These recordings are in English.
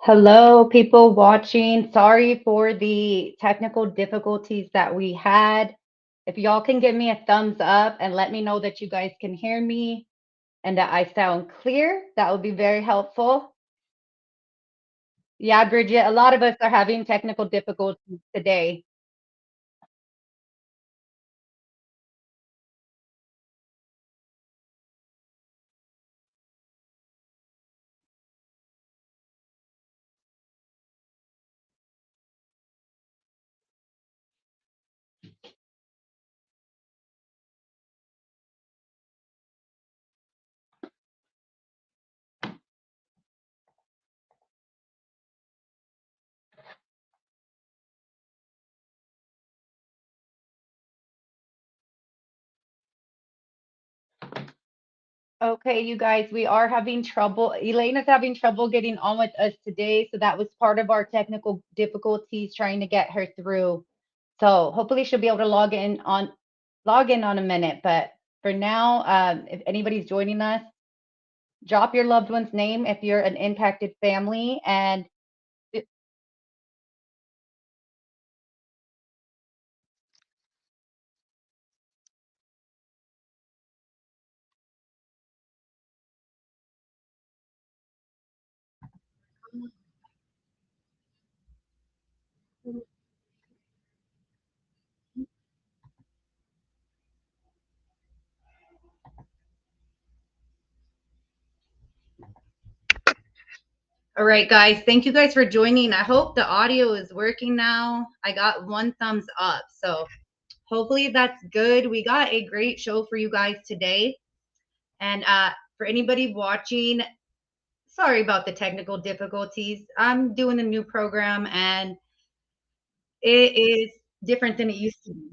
Hello, people watching. Sorry for the technical difficulties that we had. If y'all can give me a thumbs up and let me know that you guys can hear me and that I sound clear, that would be very helpful. Yeah, Bridget, a lot of us are having technical difficulties today. Okay, you guys, we are having trouble. Elaine is having trouble getting on with us today, so that was part of our technical difficulties trying to get her through. So hopefully she'll be able to log in on a minute. But for now, if anybody's joining us, drop your loved one's name if you're an impacted family. And all right, guys, thank you guys for joining. I hope the audio is working now. I got one thumbs up, so hopefully that's good. We got a great show for you guys today. And for anybody watching, sorry about the technical difficulties. I'm doing a new program and it is different than it used to be.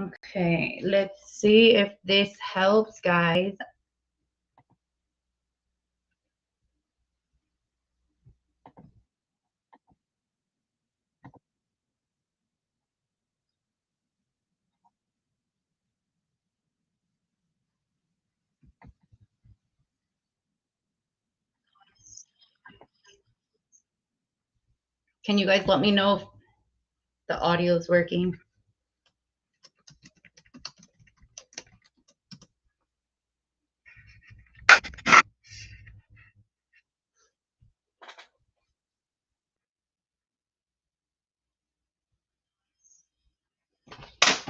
Okay, let's see if this helps, guys. Can you guys let me know if the audio is working?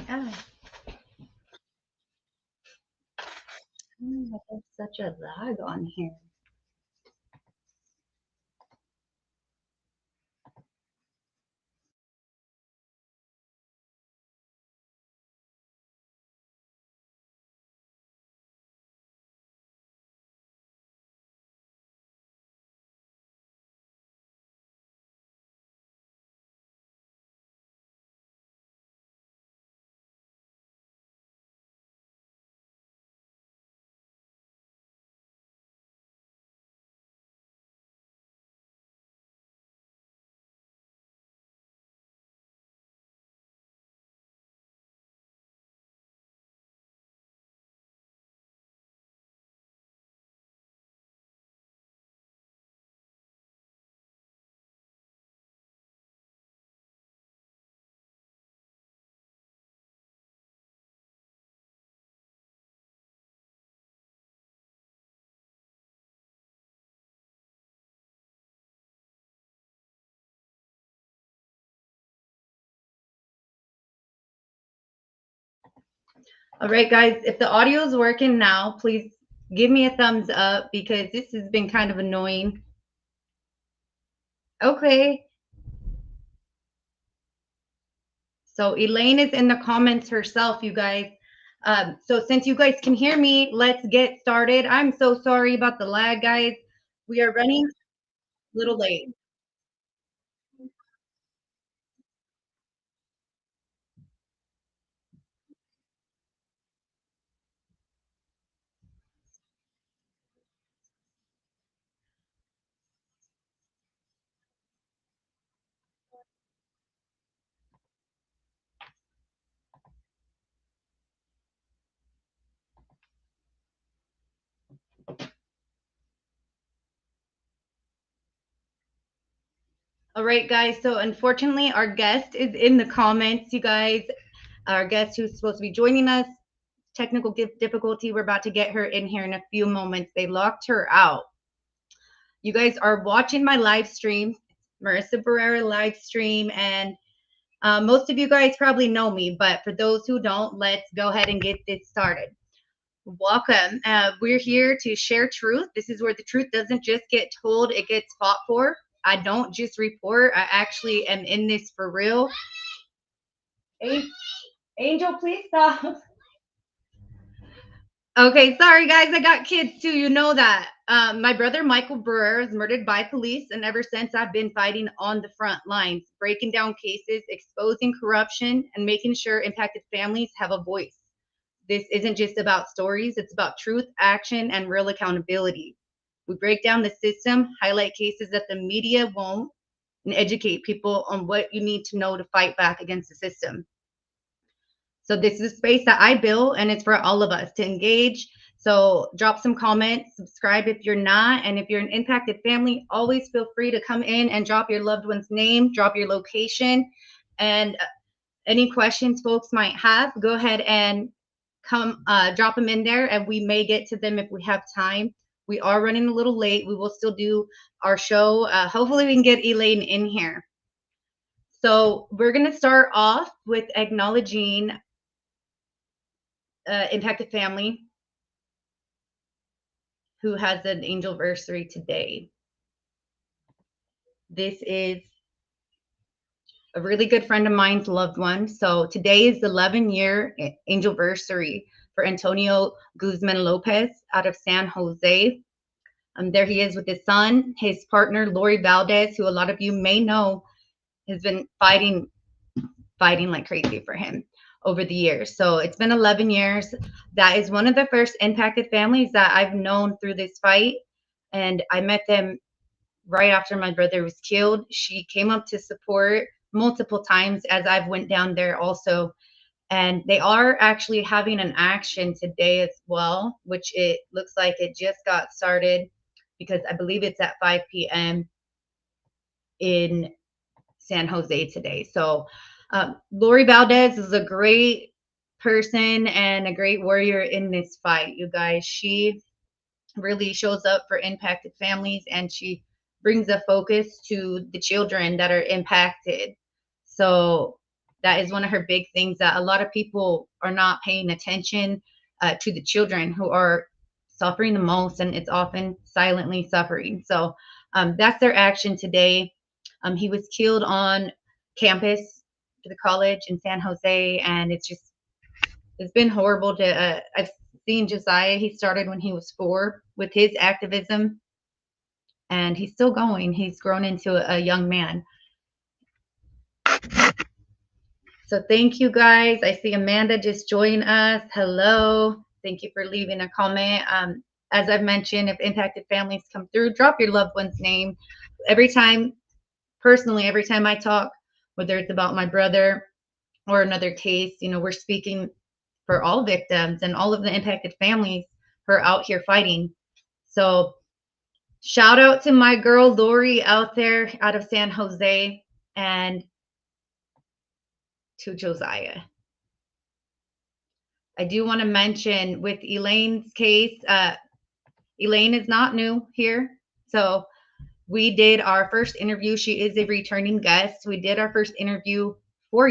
Ah, there's such a lag on here. All right, guys, if the audio is working now, please give me a thumbs up because this has been kind of annoying. Okay. So Elaine is in the comments herself, you guys. So since you guys can hear me, let's get started. I'm so sorry about the lag, guys. We are running a little late. All right, guys. So unfortunately, our guest is in the comments, you guys. Our guest who's supposed to be joining us, technical difficulty. We're about to get her in here in a few moments. They locked her out. You guys are watching my live stream, Marissa Barrera live stream, and most of you guys probably know me, but for those who don't, let's go ahead and get this started. Welcome. We're here to share truth. This is where the truth doesn't just get told, it gets fought for. I don't just report, I actually am in this for real. Angel, please stop. Okay, sorry guys, I got kids too. You know that. My brother Michael Barrera is murdered by police, and ever since I've been fighting on the front lines, breaking down cases, exposing corruption, and making sure impacted families have a voice. This isn't just about stories, it's about truth, action, and real accountability. We break down the system, highlight cases that the media won't, and educate people on what you need to know to fight back against the system. So this is a space that I built, and it's for all of us to engage. So drop some comments, subscribe if you're not, and if you're an impacted family, always feel free to come in and drop your loved one's name, drop your location, and any questions folks might have, go ahead and come drop them in there, and we may get to them if we have time. We are running a little late. We will still do our show. Hopefully we can get Elaine in here. So we're going to start off with acknowledging impacted family who has an angel anniversary today. This is a really good friend of mine's loved one. So today is the 11-year angel anniversary for Antonio Guzman Lopez out of San Jose. There he is with his son, his partner, Lori Valdez, who a lot of you may know has been fighting like crazy for him over the years. So it's been 11 years. That is one of the first impacted families that I've known through this fight. And I met them right after my brother was killed. She came up to support multiple times as I've went down there also. And they are actually having an action today as well, which it looks like it just got started because I believe it's at 5 p.m. in San Jose today. So Lori Valdez is a great person and a great warrior in this fight, you guys. She really shows up for impacted families, and she brings a focus to the children that are impacted. So that is one of her big things, that a lot of people are not paying attention to the children who are suffering the most, and it's often silently suffering. So that's their action today. He was killed on campus to the college in San Jose, and it's been horrible to I've seen Josiah. He started when he was 4 with his activism, and he's still going. He's grown into a young man. So thank you guys. I see Amanda just joined us. Hello. Thank you for leaving a comment. As I've mentioned, if impacted families come through, drop your loved one's name. Every time I talk, whether it's about my brother or another case, we're speaking for all victims and all of the impacted families who are out here fighting. So shout out to my girl Lori out there out of San Jose, and to Josiah. I do want to mention with Elaine's case, Elaine is not new here. So we did our first interview. She is a returning guest. We did our first interview over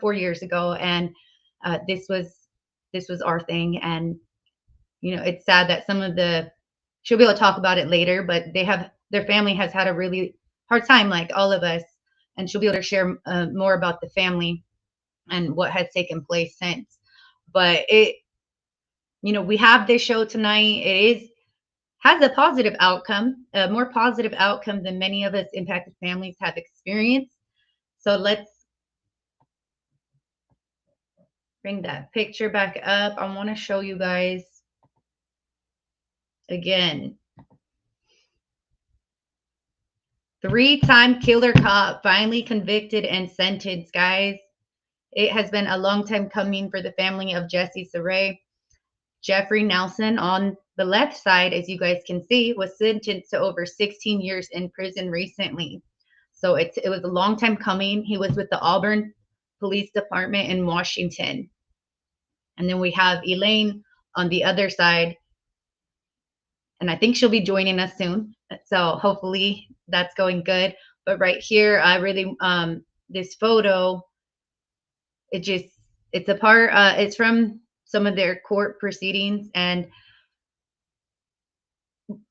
4 years ago. And this was this was our thing. And, it's sad that she'll be able to talk about it later, but their family has had a really hard time, like all of us. And she'll be able to share more about the family and what has taken place since. But we have this show tonight. Has a positive outcome, a more positive outcome than many of us impacted families have experienced. So let's bring that picture back up. I want to show you guys again. 3-time killer cop finally convicted and sentenced, guys. It has been a long time coming for the family of Jesse Sarey. Jeffrey Nelson on the left side, as you guys can see, was sentenced to over 16 years in prison recently. So it was a long time coming. He was with the Auburn Police Department in Washington. And then we have Elaine on the other side. And I think she'll be joining us soon. So hopefully that's going good. But right here, I really, this photo, it's a part, it's from some of their court proceedings. And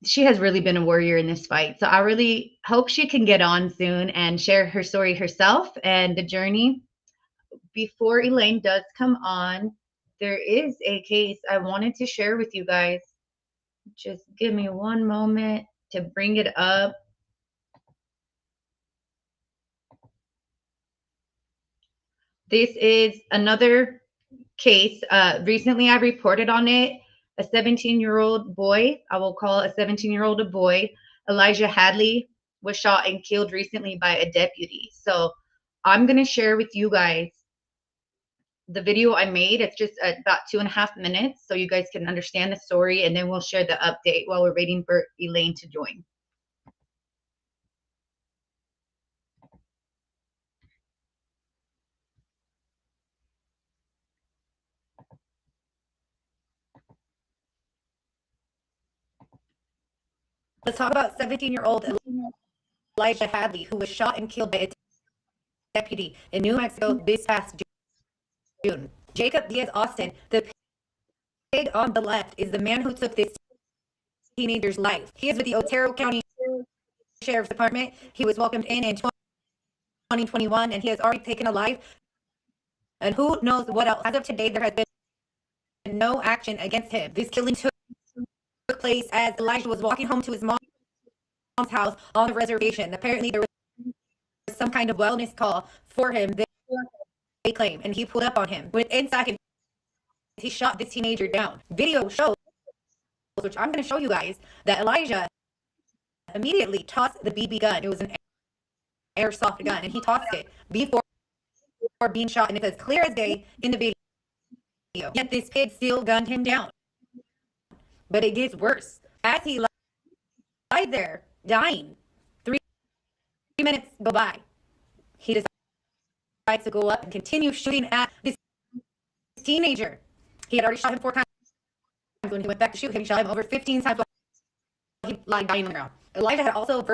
she has really been a warrior in this fight. So I really hope she can get on soon and share her story herself and the journey. Before Elaine does come on, there is a case I wanted to share with you guys. Just give me one moment to bring it up. This is another case. Recently, I reported on it. A 17-year-old boy, I will call a 17-year-old a boy, Elijah Hadley, was shot and killed recently by a deputy. So I'm going to share with you guys the video I made. It's just about 2.5 minutes, so you guys can understand the story, and then we'll share the update while we're waiting for Elaine to join. Let's talk about 17-year-old Elijah Hadley, who was shot and killed by a deputy in New Mexico this past June. Jacob Diaz Austin, the pig on the left, is the man who took this teenager's life. He is with the Otero County Sheriff's Department. He was welcomed in 2021, and he has already taken a life. And who knows what else? As of today, there has been no action against him. This killing took place as Elijah was walking home to his mom's house on the reservation. Apparently, there was some kind of wellness call for him, they claim, and he pulled up on him. Within seconds, he shot this teenager down. Video shows, which I'm going to show you guys, that Elijah immediately tossed the BB gun. It was an airsoft gun, and he tossed it before being shot, and it's as clear as day in the video. Yet this kid still gunned him down. But it gets worse. As he lied there, dying, 3 minutes go by. He decides to go up and continue shooting at this teenager. He had already shot him 4 times. When he went back to shoot him, he shot him over 15 times while he lied dying on the ground. Elijah had also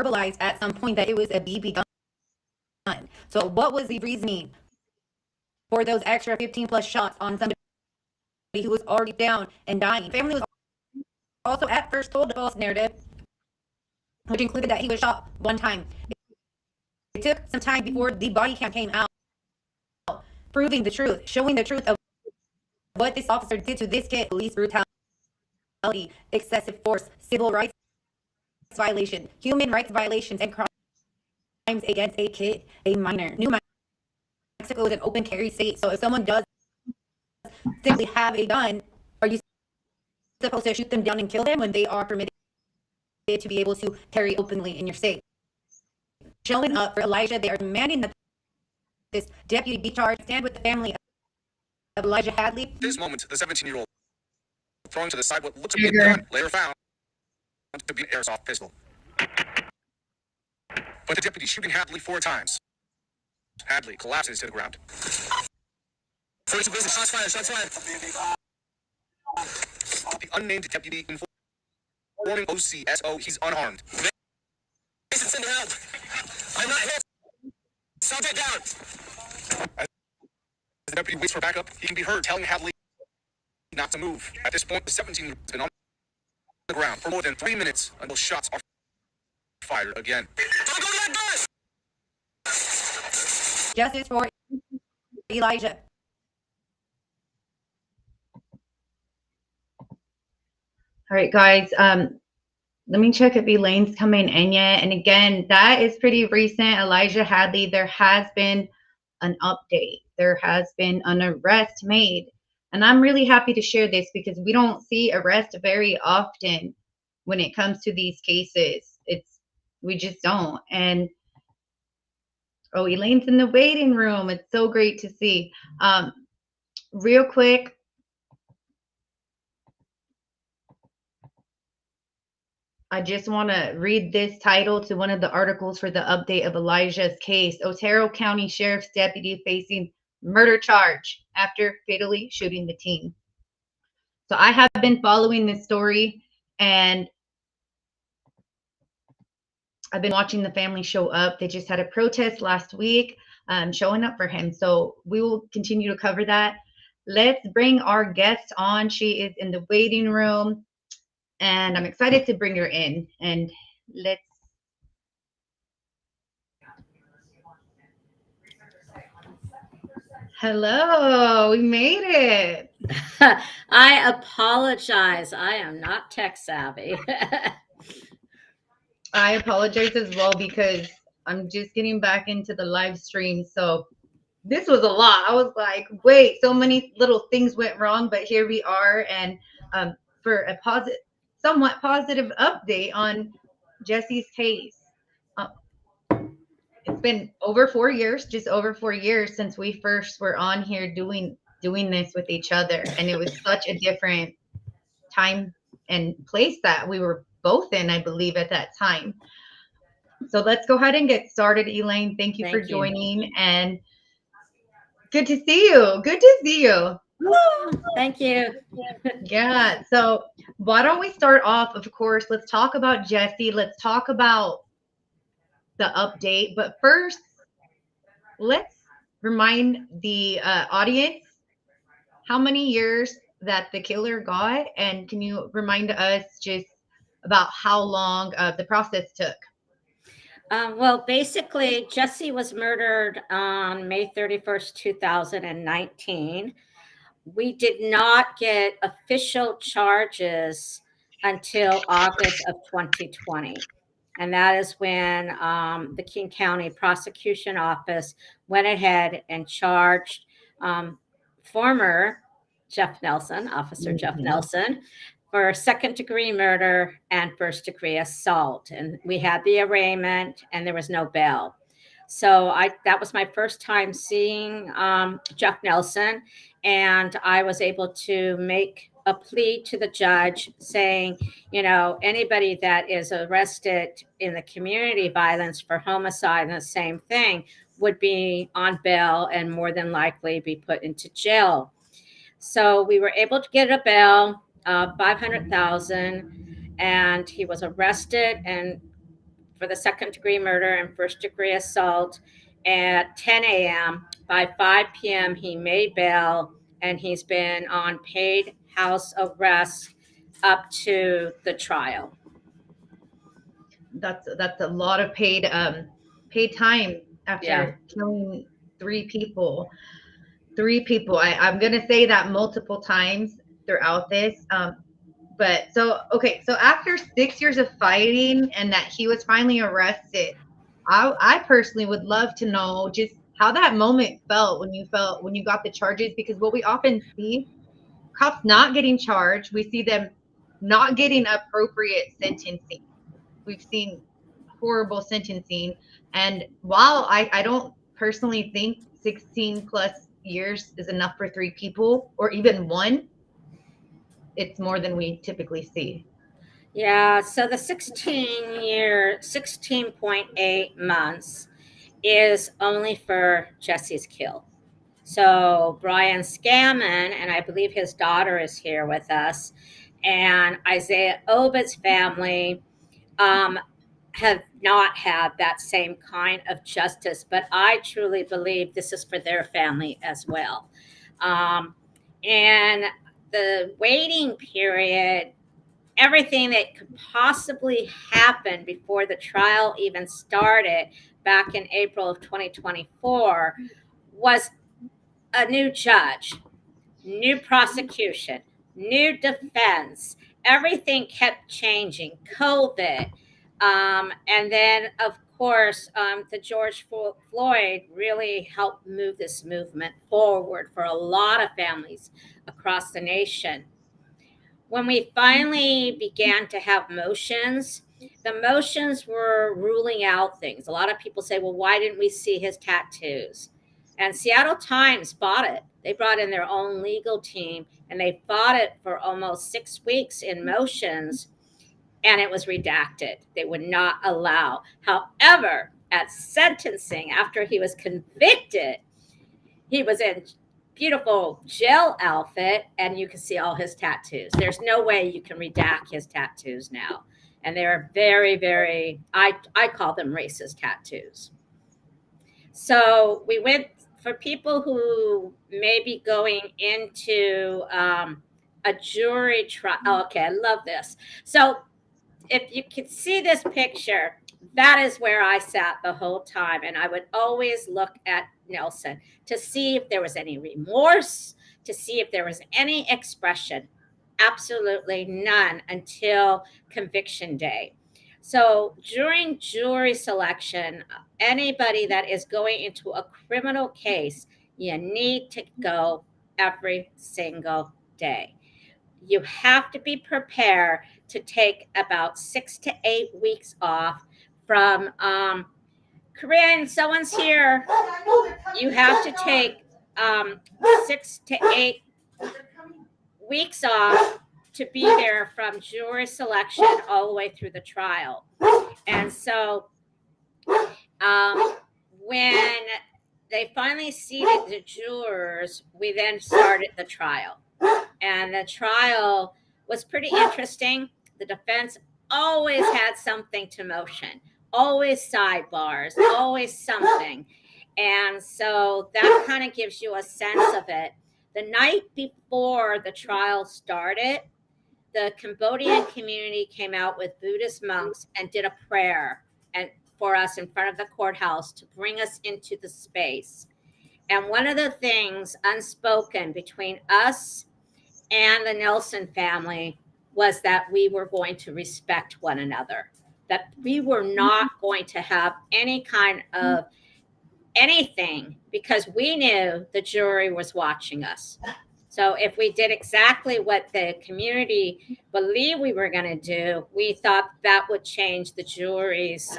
verbalized at some point that it was a BB gun. So what was the reasoning for those extra 15 plus shots on somebody who was already down and dying? Family was also at first told a false narrative, which included that he was shot 1 time. It took some time before the body cam came out, proving the truth, showing the truth of what this officer did to this kid: police brutality, excessive force, civil rights violation, human rights violations, and crimes against a kid, a minor. New Mexico is an open carry state, so if someone does simply have a gun, are you supposed to shoot them down and kill them when they are permitted to be able to carry openly in your state? Showing up for Elijah, they are demanding that this deputy be charged. Stand with the family of Elijah Hadley. This moment, the 17-year-old throwing to the side what looks to be a gun, later found to be an airsoft pistol. But the deputy shooting Hadley 4 times. Hadley collapses to the ground. First business, shots fired, shots fired. The unnamed deputy informing OCSO he's unarmed. Send help. I'm not hit. Subject down. the deputy waits for backup, he can be heard telling Hadley not to move. At this point, the 17-year-old has been on the ground for more than 3 minutes until shots are fired again. Don't go that fast! Justice for Elijah. All right, guys. Let me check if Elaine's coming in yet. And again, that is pretty recent. Elijah Hadley, there has been an update. There has been an arrest made. And I'm really happy to share this because we don't see arrests very often when it comes to these cases. We just don't. And oh, Elaine's in the waiting room. It's so great to see. Real quick, I just want to read this title to one of the articles for the update of Elijah's case. Otero County Sheriff's deputy facing murder charge after fatally shooting the teen. So I have been following this story, and I've been watching the family show up. They just had a protest last week showing up for him. So we will continue to cover that. Let's bring our guest on. She is in the waiting room, and I'm excited to bring her in. And let's. Hello, we made it. I apologize. I am not tech savvy. I apologize as well because I'm just getting back into the live stream. So this was a lot. I was like, wait, so many little things went wrong, but here we are. And for a somewhat positive update on Jesse's case. It's been over 4 years, just over 4 years since we first were on here doing this with each other. And it was such a different time and place that we were both in, I believe, at that time. So let's go ahead and get started. Elaine, thank you for joining, and good to see you. Good to see you. Thank you. Yeah. So why don't we start off, of course, let's talk about Jesse. Let's talk about the update. But first, let's remind the audience how many years that the killer got, and can you remind us just about how long the process took? Well, basically, Jesse was murdered on May 31st, 2019. We did not get official charges until August of 2020. And that is when the King County Prosecution Office went ahead and charged former Jeff Nelson, Officer Jeff Nelson, for second-degree murder and first-degree assault. And we had the arraignment, and there was no bail. So that was my first time seeing Jeff Nelson, and I was able to make a plea to the judge saying, you know, anybody that is arrested in the community violence for homicide and the same thing would be on bail and more than likely be put into jail. So we were able to get a bail of $500,000, and he was arrested and for the second-degree murder and first-degree assault at 10 a.m. By 5 p.m., he made bail, and he's been on paid house arrest up to the trial. That's a lot of paid time after killing three people. I'm gonna say that multiple times throughout this. But so after 6 years of fighting and that he was finally arrested, I personally would love to know just how that moment felt when you got the charges, because what we often see, cops not getting charged, we see them not getting appropriate sentencing. We've seen horrible sentencing, and while I don't personally think 16 plus years is enough for three people or even one, it's more than we typically see. Yeah, so the 16.8 months is only for Jesse's kill. So Brian Scaman, and I believe his daughter is here with us, and Isaiah Obet's family have not had that same kind of justice. But I truly believe this is for their family as well. And the waiting period, everything that could possibly happen before the trial even started back in April of 2024 was a new judge, new prosecution, new defense. Everything kept changing. COVID. And then, of course, the George Floyd really helped move this movement forward for a lot of families across the nation. When we finally began to have motions, the motions were ruling out things. A lot of people say, well, why didn't we see his tattoos? And Seattle Times fought it. They brought in their own legal team and they fought it for almost 6 weeks in motions, and it was redacted. They would not allow. However, at sentencing, after he was convicted, he was in beautiful jail outfit and you can see all his tattoos. There's no way you can redact his tattoos now. And they're very, very, I call them racist tattoos. So we went, for people who may be going into a jury trial. Oh, okay, I love this. So if you can see this picture, that is where I sat the whole time. And I would always look at Nelson to see if there was any remorse, to see if there was any expression. Absolutely none until conviction day. So during jury selection, anybody that is going into a criminal case, you need to go every single day. You have to be prepared to take about 6 to 8 weeks off from Corinne. Someone's here. You have to take 6 to 8 weeks off to be there from jury selection all the way through the trial. And so when they finally seated the jurors, we then started the trial. And the trial was pretty interesting. The defense always had something to motion, always sidebars, always something. And so that kind of gives you a sense of it. The night before the trial started, the Cambodian community came out with Buddhist monks and did a prayer and for us in front of the courthouse to bring us into the space. And one of the things unspoken between us and the Nelson family was that we were going to respect one another, that we were not going to have any kind of anything because we knew the jury was watching us. So if we did exactly what the community believed we were going to do, we thought that would change the jury's,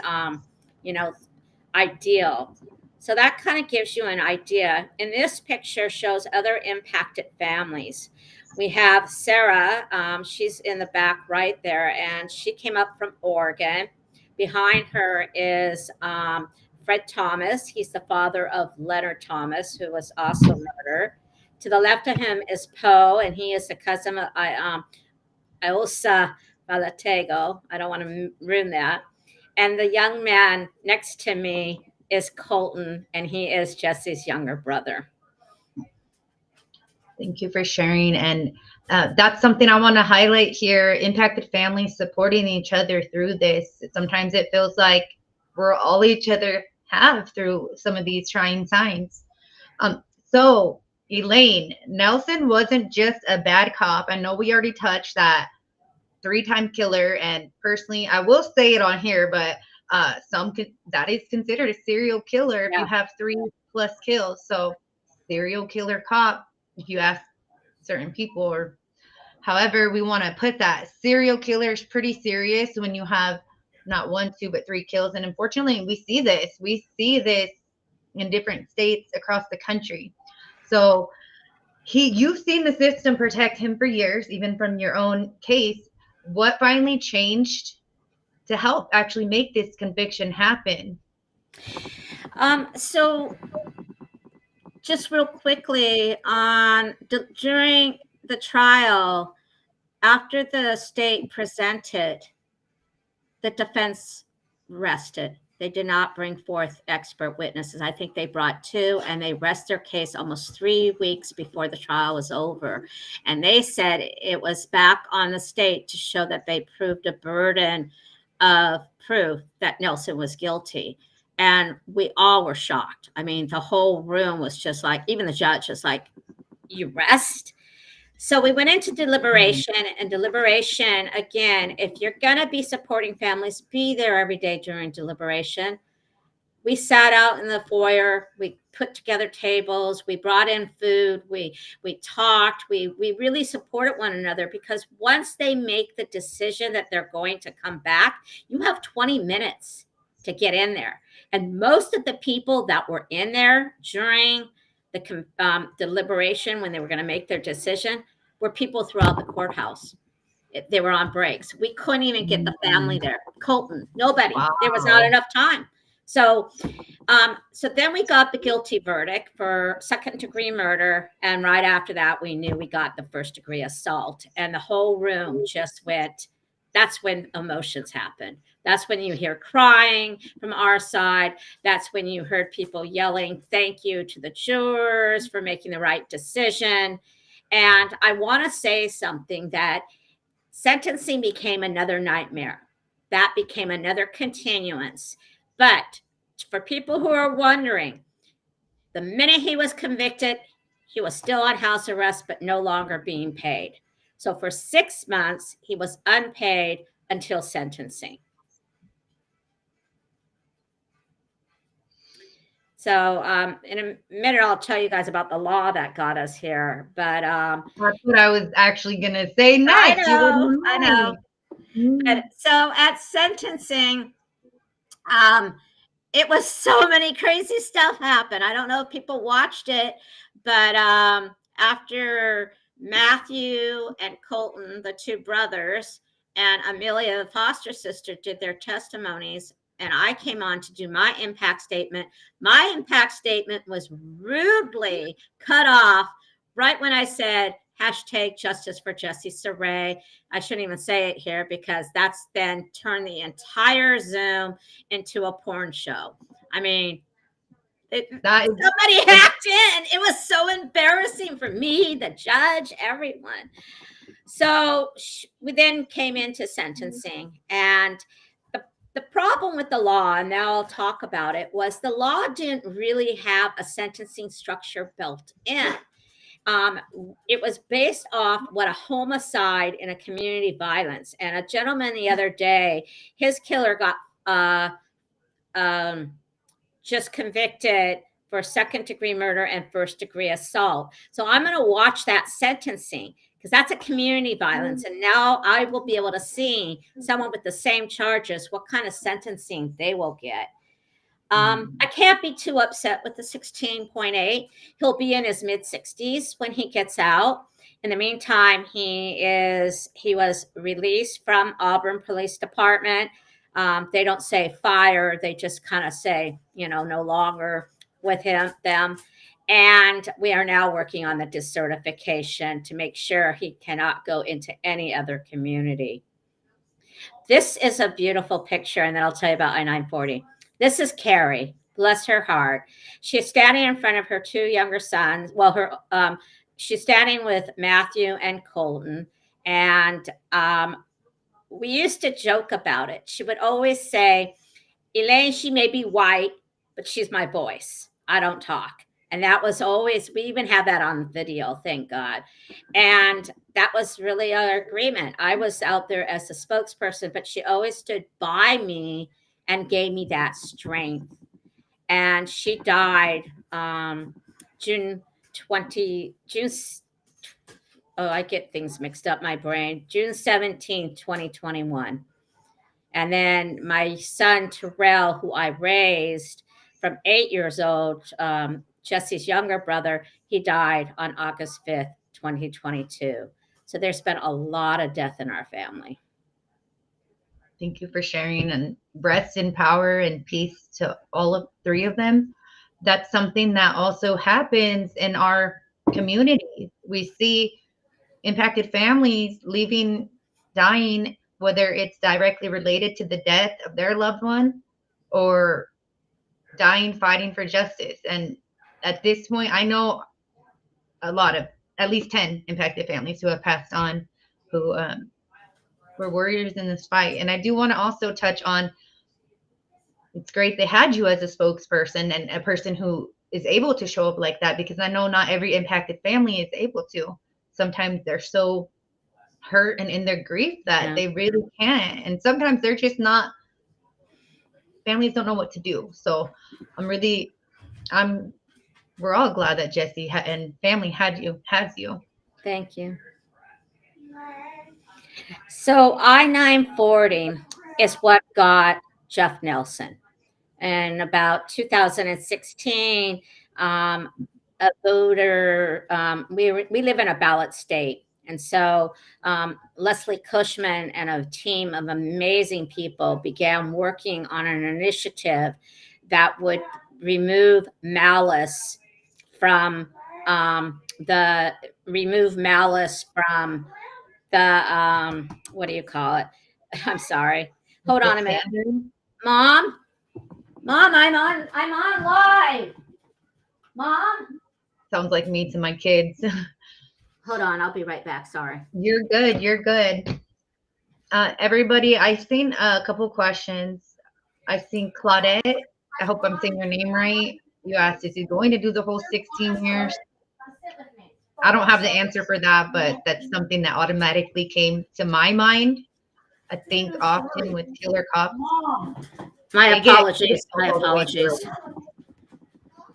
ideal. So that kind of gives you an idea. And this picture shows other impacted families. We have Sarah. She's in the back right there, and she came up from Oregon. Behind her is Fred Thomas. He's the father of Leonard Thomas, who was also murdered. To the left of him is Poe, and he is the cousin of Iosa Balatego. I don't want to ruin that. And the young man next to me is Colton, and he is Jesse's younger brother. Thank you for sharing. And that's something I want to highlight here. Impacted families supporting each other through this. Sometimes it feels like we're all each other have through some of these trying times. So Elaine, Nelson wasn't just a bad cop. I know we already touched that 3-time killer. And personally, I will say it on here, but that is considered a serial killer if you have 3+ kills. So serial killer cop, if you ask certain people, or however we want to put that, serial killer is pretty serious when you have not 1, 2, but 3 kills. And unfortunately, we see this in different states across the country. So you've seen the system protect him for years, even from your own case. What finally changed to help actually make this conviction happen? So just real quickly during the trial, after the state presented, the defense rested. They did not bring forth expert witnesses. I think they brought 2, and they rest their case almost 3 weeks before the trial was over. And they said it was back on the state to show that they proved a burden of proof that Nelson was guilty. And we all were shocked. I mean, the whole room was just like, even the judge was like, you rest? So we went into deliberation, and deliberation, again, if you're going to be supporting families, be there every day during deliberation. We sat out in the foyer. We put together tables. We brought in food. We talked. We really supported one another, because once they make the decision that they're going to come back, you have 20 minutes to get in there. And most of the people that were in there during the deliberation, when they were going to make their decision, were people throughout the courthouse. They were on breaks. We couldn't even get the family there. Colton, nobody. Wow. There was not enough time. So then we got the guilty verdict for second-degree murder, and right after that, we knew we got the first-degree assault, and the whole room just went. That's when emotions happen. That's when you hear crying from our side. That's when you heard people yelling, "Thank you" to the jurors for making the right decision. And I want to say something, that sentencing became another nightmare. That became another continuance. But for people who are wondering, the minute he was convicted, he was still on house arrest, but no longer being paid. So for 6 months, he was unpaid until sentencing. So in a minute, I'll tell you guys about the law that got us here. But that's what I was actually going to say next. I know. But so at sentencing, it was so many crazy stuff happened. I don't know if people watched it, but after Matthew and Colton, the 2 brothers, and Amelia, the foster sister, did their testimonies, and I came on to do my impact statement. My impact statement was rudely cut off right when I said #justice for Jesse Sarey. I shouldn't even say it here, because that's then turned the entire Zoom into a porn show. I mean, somebody hacked in. It was so embarrassing for me, the judge, everyone. So we then came into sentencing, and the problem with the law, and now I'll talk about it, was the law didn't really have a sentencing structure built in. It was based off what a homicide in a community violence. And a gentleman the other day, his killer got just convicted for second-degree murder and first-degree assault. So I'm going to watch that sentencing, because that's a community violence. And now I will be able to see someone with the same charges, what kind of sentencing they will get. I can't be too upset with the 16.8. He'll be in his mid-60s when he gets out. In the meantime, he was released from Auburn Police Department. They don't say fire. They just kind of say, no longer with them. And we are now working on the decertification to make sure he cannot go into any other community. This is a beautiful picture, and then I'll tell you about I-940. This is Carrie, bless her heart. She's standing in front of her 2 younger sons. Well, she's standing with Matthew and Colton, and we used to joke about it. She would always say, "Elaine, she may be white, but she's my voice. I don't talk." And that was always, we even have that on video, thank God. And that was really our agreement. I was out there as a spokesperson, but she always stood by me and gave me that strength. And she died June 17th, 2021. And then my son, Terrell, who I raised from 8 years old, Jesse's younger brother, he died on August 5th, 2022. So there's been a lot of death in our family. Thank you for sharing, and rest in power and peace to all of 3 of them. That's something that also happens in our community. We see impacted families leaving, dying, whether it's directly related to the death of their loved one or dying fighting for justice. And at this point, I know a lot of, at least 10 impacted families who have passed on, who were warriors in this fight. And I do want to also touch on, it's great they had you as a spokesperson and a person who is able to show up like that, because I know not every impacted family is able to. Sometimes they're so hurt and in their grief that they really can't. And sometimes they're just not, families don't know what to do. So we're all glad that Jesse and family has you. Thank you. So I-940 is what got Jeff Nelson. And about 2016, a voter, we live in a ballot state. And so Leslie Cushman and a team of amazing people began working on an initiative that would remove malice from the what do you call it? I'm sorry. Hold on a minute. Mom, I'm on live. Mom. Sounds like me to my kids. Hold on, I'll be right back. Sorry. You're good. Everybody, I've seen a couple questions. I've seen Claudette. I hope I'm saying your name right. You asked, is he going to do the whole 16 years? I don't have the answer for that, but that's something that automatically came to my mind. I think often with killer cops. My apologies.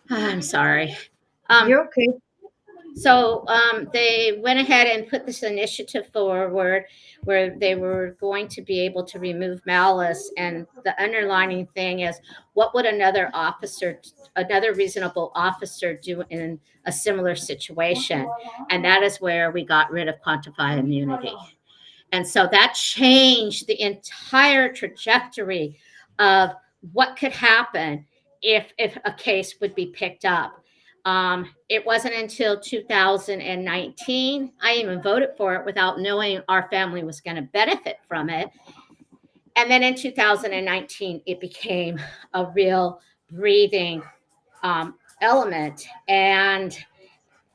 I'm sorry. You're okay. So they went ahead and put this initiative forward where they were going to be able to remove malice. And the underlining thing is, what would another reasonable officer do in a similar situation? And that is where we got rid of quantified immunity. And so that changed the entire trajectory of what could happen if a case would be picked up. It wasn't until 2019, I even voted for it without knowing our family was going to benefit from it. And then in 2019, it became a real breathing element. And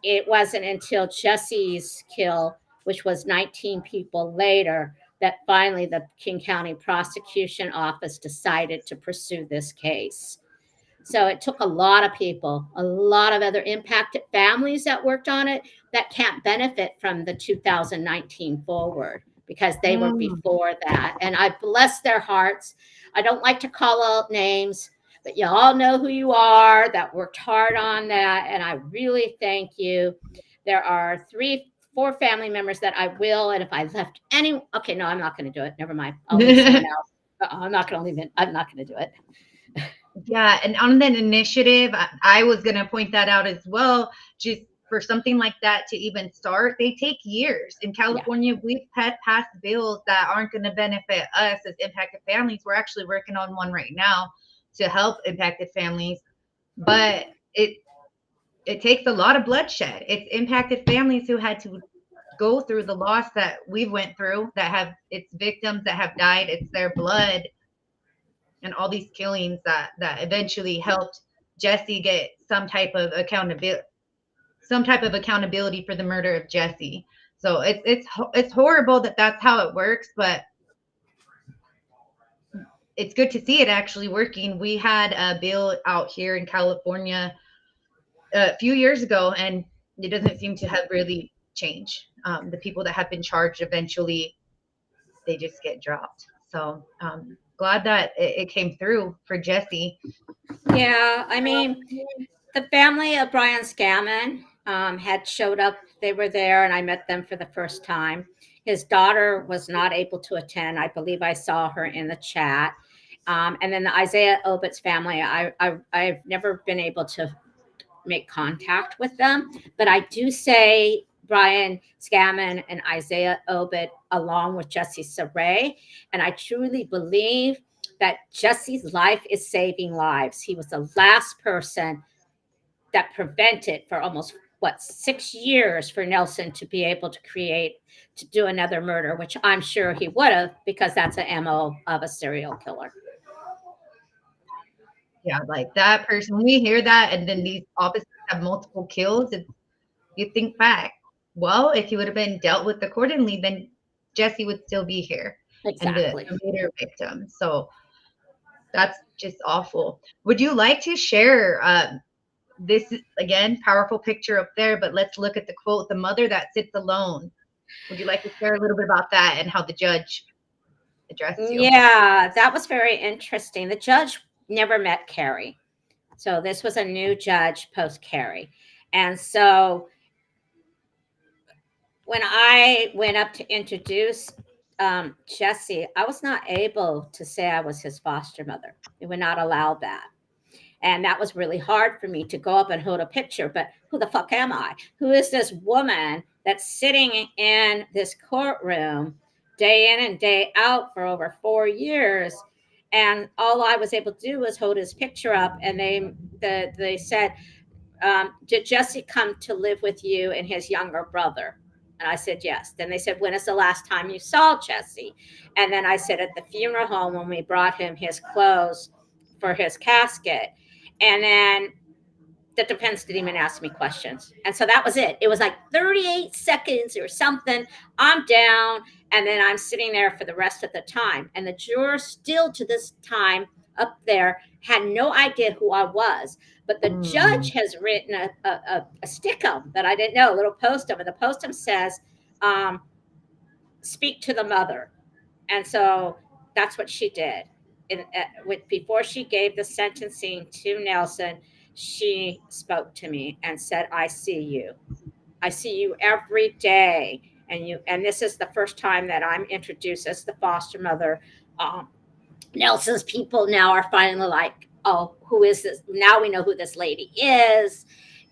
it wasn't until Jesse's kill, which was 19 people later, that finally the King County Prosecution Office decided to pursue this case. So it took a lot of people, a lot of other impacted families that worked on it that can't benefit from the 2019 forward because they were before that. And I bless their hearts. I don't like to call out names, but you all know who you are that worked hard on that. And I really thank you. There are 4 family members that I will. And if I left okay, no, I'm not going to do it. Never mind. I'll leave someone else. I'm not going to leave it. I'm not going to do it. Yeah, and on that initiative, I was going to point that out as well. Just for something like that to even start, they take years. In California, we've passed bills that aren't going to benefit us as impacted families. We're actually working on one right now to help impacted families, but it takes a lot of bloodshed. It's impacted families who had to go through the loss that we went through, that have its victims that have died. It's their blood and all these killings that eventually helped Jesse get some type of accountability for the murder of Jesse. So it's horrible that that's how it works, but it's good to see it actually working. We had a bill out here in California a few years ago, and it doesn't seem to have really changed. The people that have been charged, eventually they just get dropped. So glad that it came through for Jesse. Yeah, I mean, the family of Brian Scaman had showed up. They were there, and I met them for the first time. His daughter was not able to attend. I believe I saw her in the chat. And then the Isaiah Obet's family, I've never been able to make contact with them, but I do say Brian Scaman and Isaiah Obet, along with Jesse Sarey. And I truly believe that Jesse's life is saving lives. He was the last person that prevented for almost 6 years for Nelson to be able to do another murder, which I'm sure he would have, because that's an MO of a serial killer. Yeah, like that person, when we hear that and then these officers have multiple kills, you think back, well, if he would have been dealt with accordingly, then Jesse would still be here and Exactly. the later victim. So that's just awful. Would you like to share this again, powerful picture up there, but let's look at the quote, the mother that sits alone. Would you like to share a little bit about that and how the judge addressed you? Yeah, that was very interesting. The judge never met Carrie. So this was a new judge post Carrie. And so when I went up to introduce Jesse, I was not able to say I was his foster mother. They would not allow that. And that was really hard for me to go up and hold a picture. But who the fuck am I? Who is this woman that's sitting in this courtroom day in and day out for over 4 years? And all I was able to do was hold his picture up. And they said, did Jesse come to live with you and his younger brother? And I said, yes. Then they said, when is the last time you saw Jesse? And then I said, at the funeral home when we brought him his clothes for his casket. And then the defense didn't even ask me questions. And so that was it. It was like 38 seconds or something. I'm down. And then I'm sitting there for the rest of the time. And the jurors still to this time up there had no idea who I was. But the judge has written a stickum that I didn't know, a little postum. And the postum says, speak to the mother. And so that's what she did. Before she gave the sentencing to Nelson, she spoke to me and said, I see you. I see you every day. And this is the first time that I'm introduced as the foster mother. Nelson's people now are finally like, oh, who is this? Now we know who this lady is.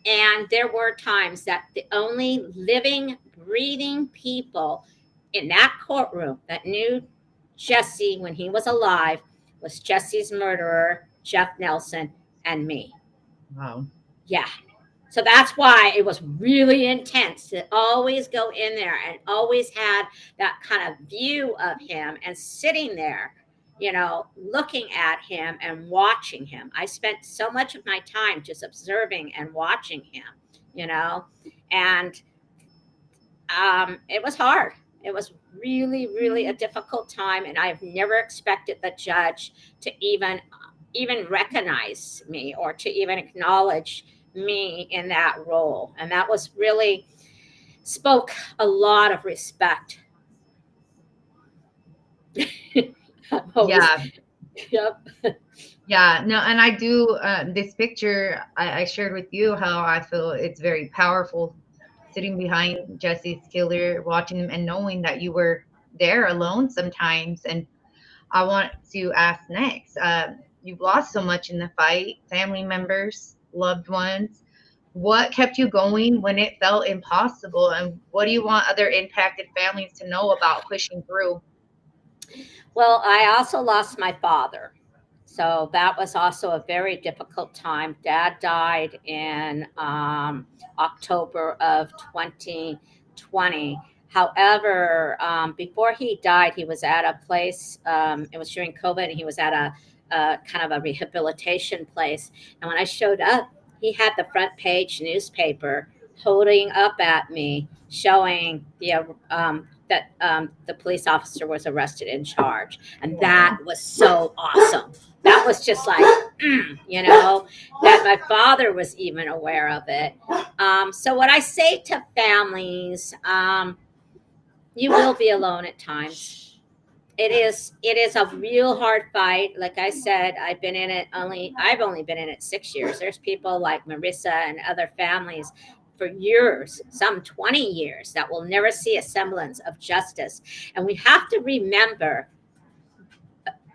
And there were times that the only living, breathing people in that courtroom that knew Jesse when he was alive was Jesse's murderer, Jeff Nelson, and me. Wow. Yeah. So that's why it was really intense to always go in there and always had that kind of view of him and sitting there, looking at him and watching him. I spent so much of my time just observing and watching him, and it was hard. It was really, really a difficult time, and I've never expected the judge to even recognize me or to even acknowledge me in that role. And that was really spoke a lot of respect. Yeah. Yep. Yeah, no, and I do this picture I shared with you how I feel it's very powerful sitting behind Jesse's killer, watching him and knowing that you were there alone sometimes. And I want to ask next, you've lost so much in the fight, family members, loved ones. What kept you going when it felt impossible? And what do you want other impacted families to know about pushing through? Well, I also lost my father. So that was also a very difficult time. Dad died in October of 2020. However, before he died, he was at a place, it was during COVID, and he was at a kind of a rehabilitation place. And when I showed up, he had the front page newspaper holding up at me, showing that the police officer was arrested in charge. And that was so awesome. That was just like, that my father was even aware of it. So what I say to families, you will be alone at times. It is a real hard fight. Like I said, I've only been in it 6 years. There's people like Marissa and other families for years, some 20 years, that will never see a semblance of justice. And we have to remember,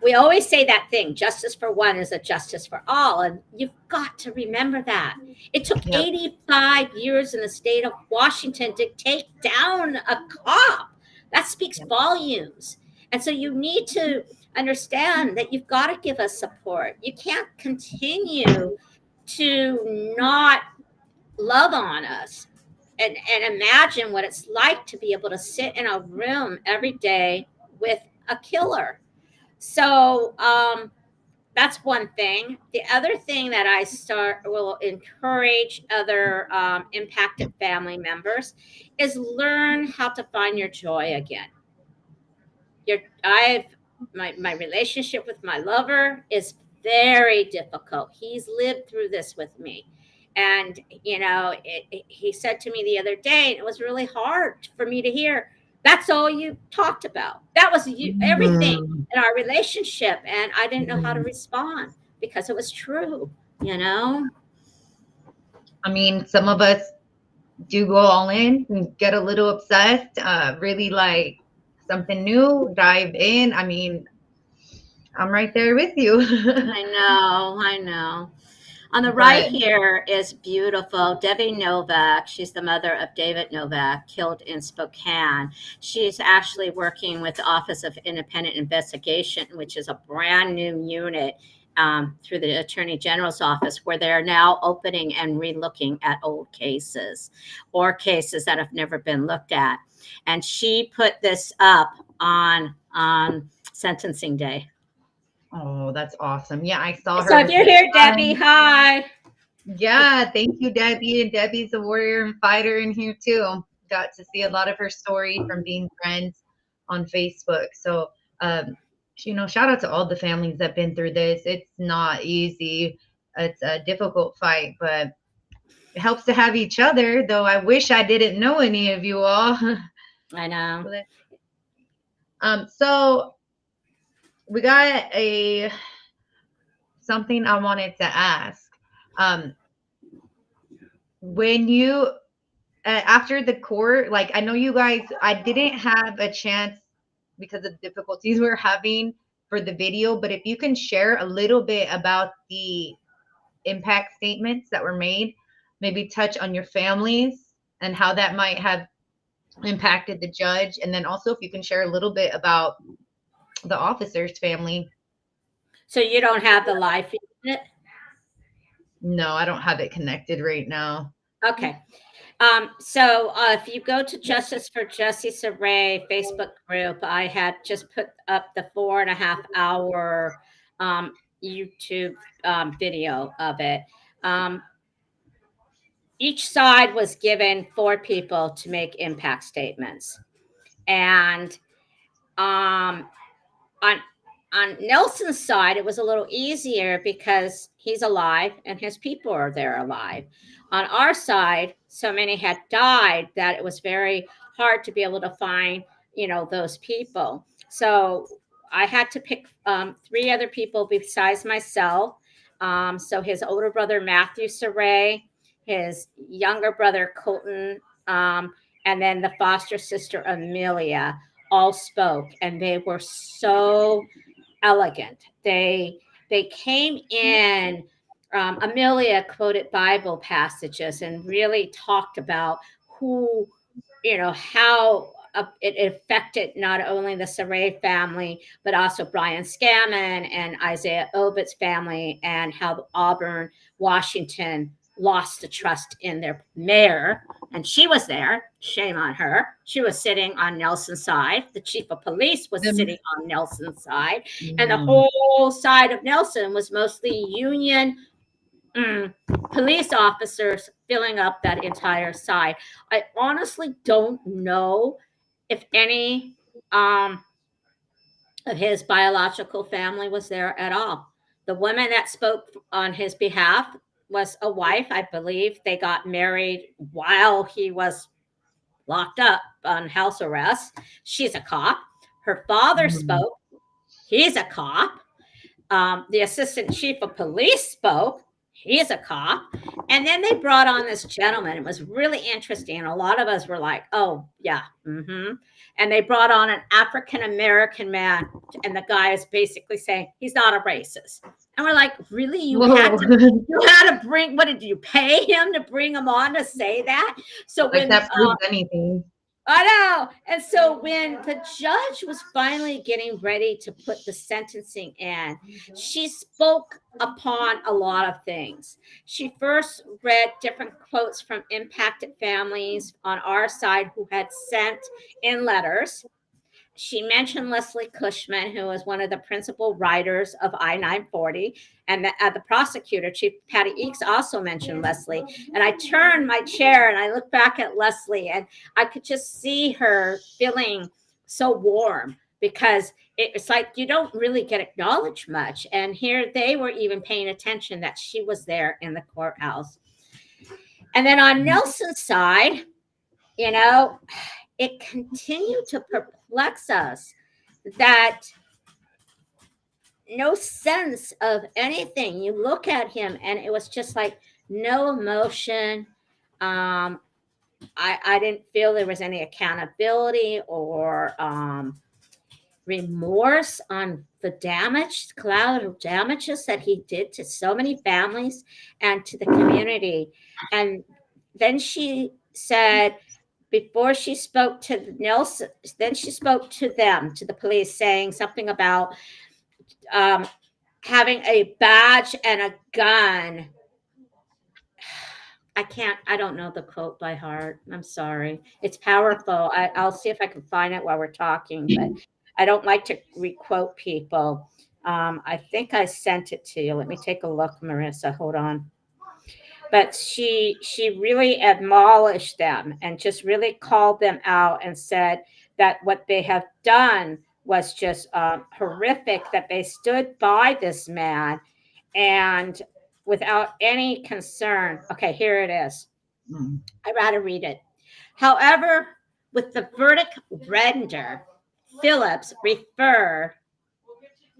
we always say that thing, justice for one is a justice for all. And you've got to remember that. It took 85 years in the state of Washington to take down a cop. That speaks volumes. And so you need to understand that you've got to give us support. You can't continue to not love on us and imagine what it's like to be able to sit in a room every day with a killer. So that's one thing. The other thing that I will encourage other impacted family members is learn how to find your joy again. My relationship with my lover is very difficult. He's lived through this with me. And, he said to me the other day, and it was really hard for me to hear, that's all you talked about. That was everything Mhm. in our relationship. And I didn't know how to Mhm. respond because it was true, you know? I mean, some of us do go all in and get a little obsessed, really like something new, dive in. I mean, I'm right there with you. I know, I know. On the right But here is beautiful Debbie Novak. She's the mother of David Novak, killed in Spokane. She's actually working with the Office of Independent Investigation, which is a brand new unit through the Attorney General's office, where they're now opening and relooking at old cases or cases that have never been looked at. And she put this up on sentencing day. oh, that's awesome. Yeah, I saw So her if with you're her here, Debbie, son. hi. Yeah, thank you, Debbie. And Debbie's a warrior and fighter in here too. Got to see a lot of her story from being friends on Facebook. So, shout out to all the families that've been through this. It's not easy. It's a difficult fight, but it helps to have each other. Though I wish I didn't know any of you all. I know. So we got a something I wanted to ask. Um, when you after the court, like I know you guys, I didn't have a chance because of difficulties we're having for the video, but if you can share a little bit about the impact statements that were made, maybe touch on your families and how that might have impacted the judge, and then also if you can share a little bit about the officer's family. So you don't have the live feed in it? No, I don't have it connected right now. Okay. So if you go to Justice for Jesse Sarey Facebook group, I had just put up the 4.5 hour YouTube video of it. Each side was given 4 people to make impact statements. And on on Nelson's side, it was a little easier because he's alive and his people are there alive. On our side, so many had died that it was very hard to be able to find, those people. So I had to pick 3 other people besides myself. So his older brother, Matthew Sarey, his younger brother, Colton, and then the foster sister, Amelia, all spoke, and they were so elegant. They came in. Amelia quoted Bible passages and really talked about who, how it affected not only the Sarey family, but also Brian Scaman and Isaiah Obet's family, and how Auburn, Washington lost the trust in their mayor. And she was there. Shame on her. She was sitting on Nelson's side. The chief of police was Them- sitting on Nelson's side. And the Mm. whole side of Nelson was mostly Union police officers filling up that entire side. I honestly don't know if any of his biological family was there at all. The woman that spoke on his behalf was a wife, I believe. They got married while he was locked up on house arrest. She's a cop. Her father Mhm. spoke. He's a cop. The assistant chief of police spoke. He's a cop. And then they brought on this gentleman. It was really interesting. And a lot of us were like, oh, yeah. Mm-hmm. And they brought on an African American man. And the guy is basically saying he's not a racist. And we're like, really? You had Whoa. to bring, what did you pay him to bring him on to say that? So Like when that proves anything. I know. And so when the judge was finally getting ready to put the sentencing in, she spoke upon a lot of things. She first read different quotes from impacted families on our side who had sent in letters. She mentioned Leslie Cushman, who was one of the principal writers of I-940, and the prosecutor, Chief Patty Eakes, also mentioned Leslie. And I turned my chair and I looked back at Leslie, and I could just see her feeling so warm, because it's like you don't really get acknowledged much. And here they were even paying attention that she was there in the courthouse. And then on Nelson's side, you know, it continued to perplex us that no sense of anything. You look at him and it was just like no emotion. I didn't feel there was any accountability or remorse on the damage, collateral damages that he did to so many families and to the community. And then she said, before she spoke to Nelson, then she spoke to them, to the police, saying something about having a badge and a gun. I don't know the quote by heart. I'm sorry. It's powerful. I'll see if I can find it while we're talking, but I don't like to requote people. I think I sent it to you. Let me take a look, Marissa. Hold on. But she really admonished them and just really called them out and said that what they have done was just horrific, that they stood by this man and without any concern. Okay, here it is. I'd rather read it. However, with the verdict render, Phillips referred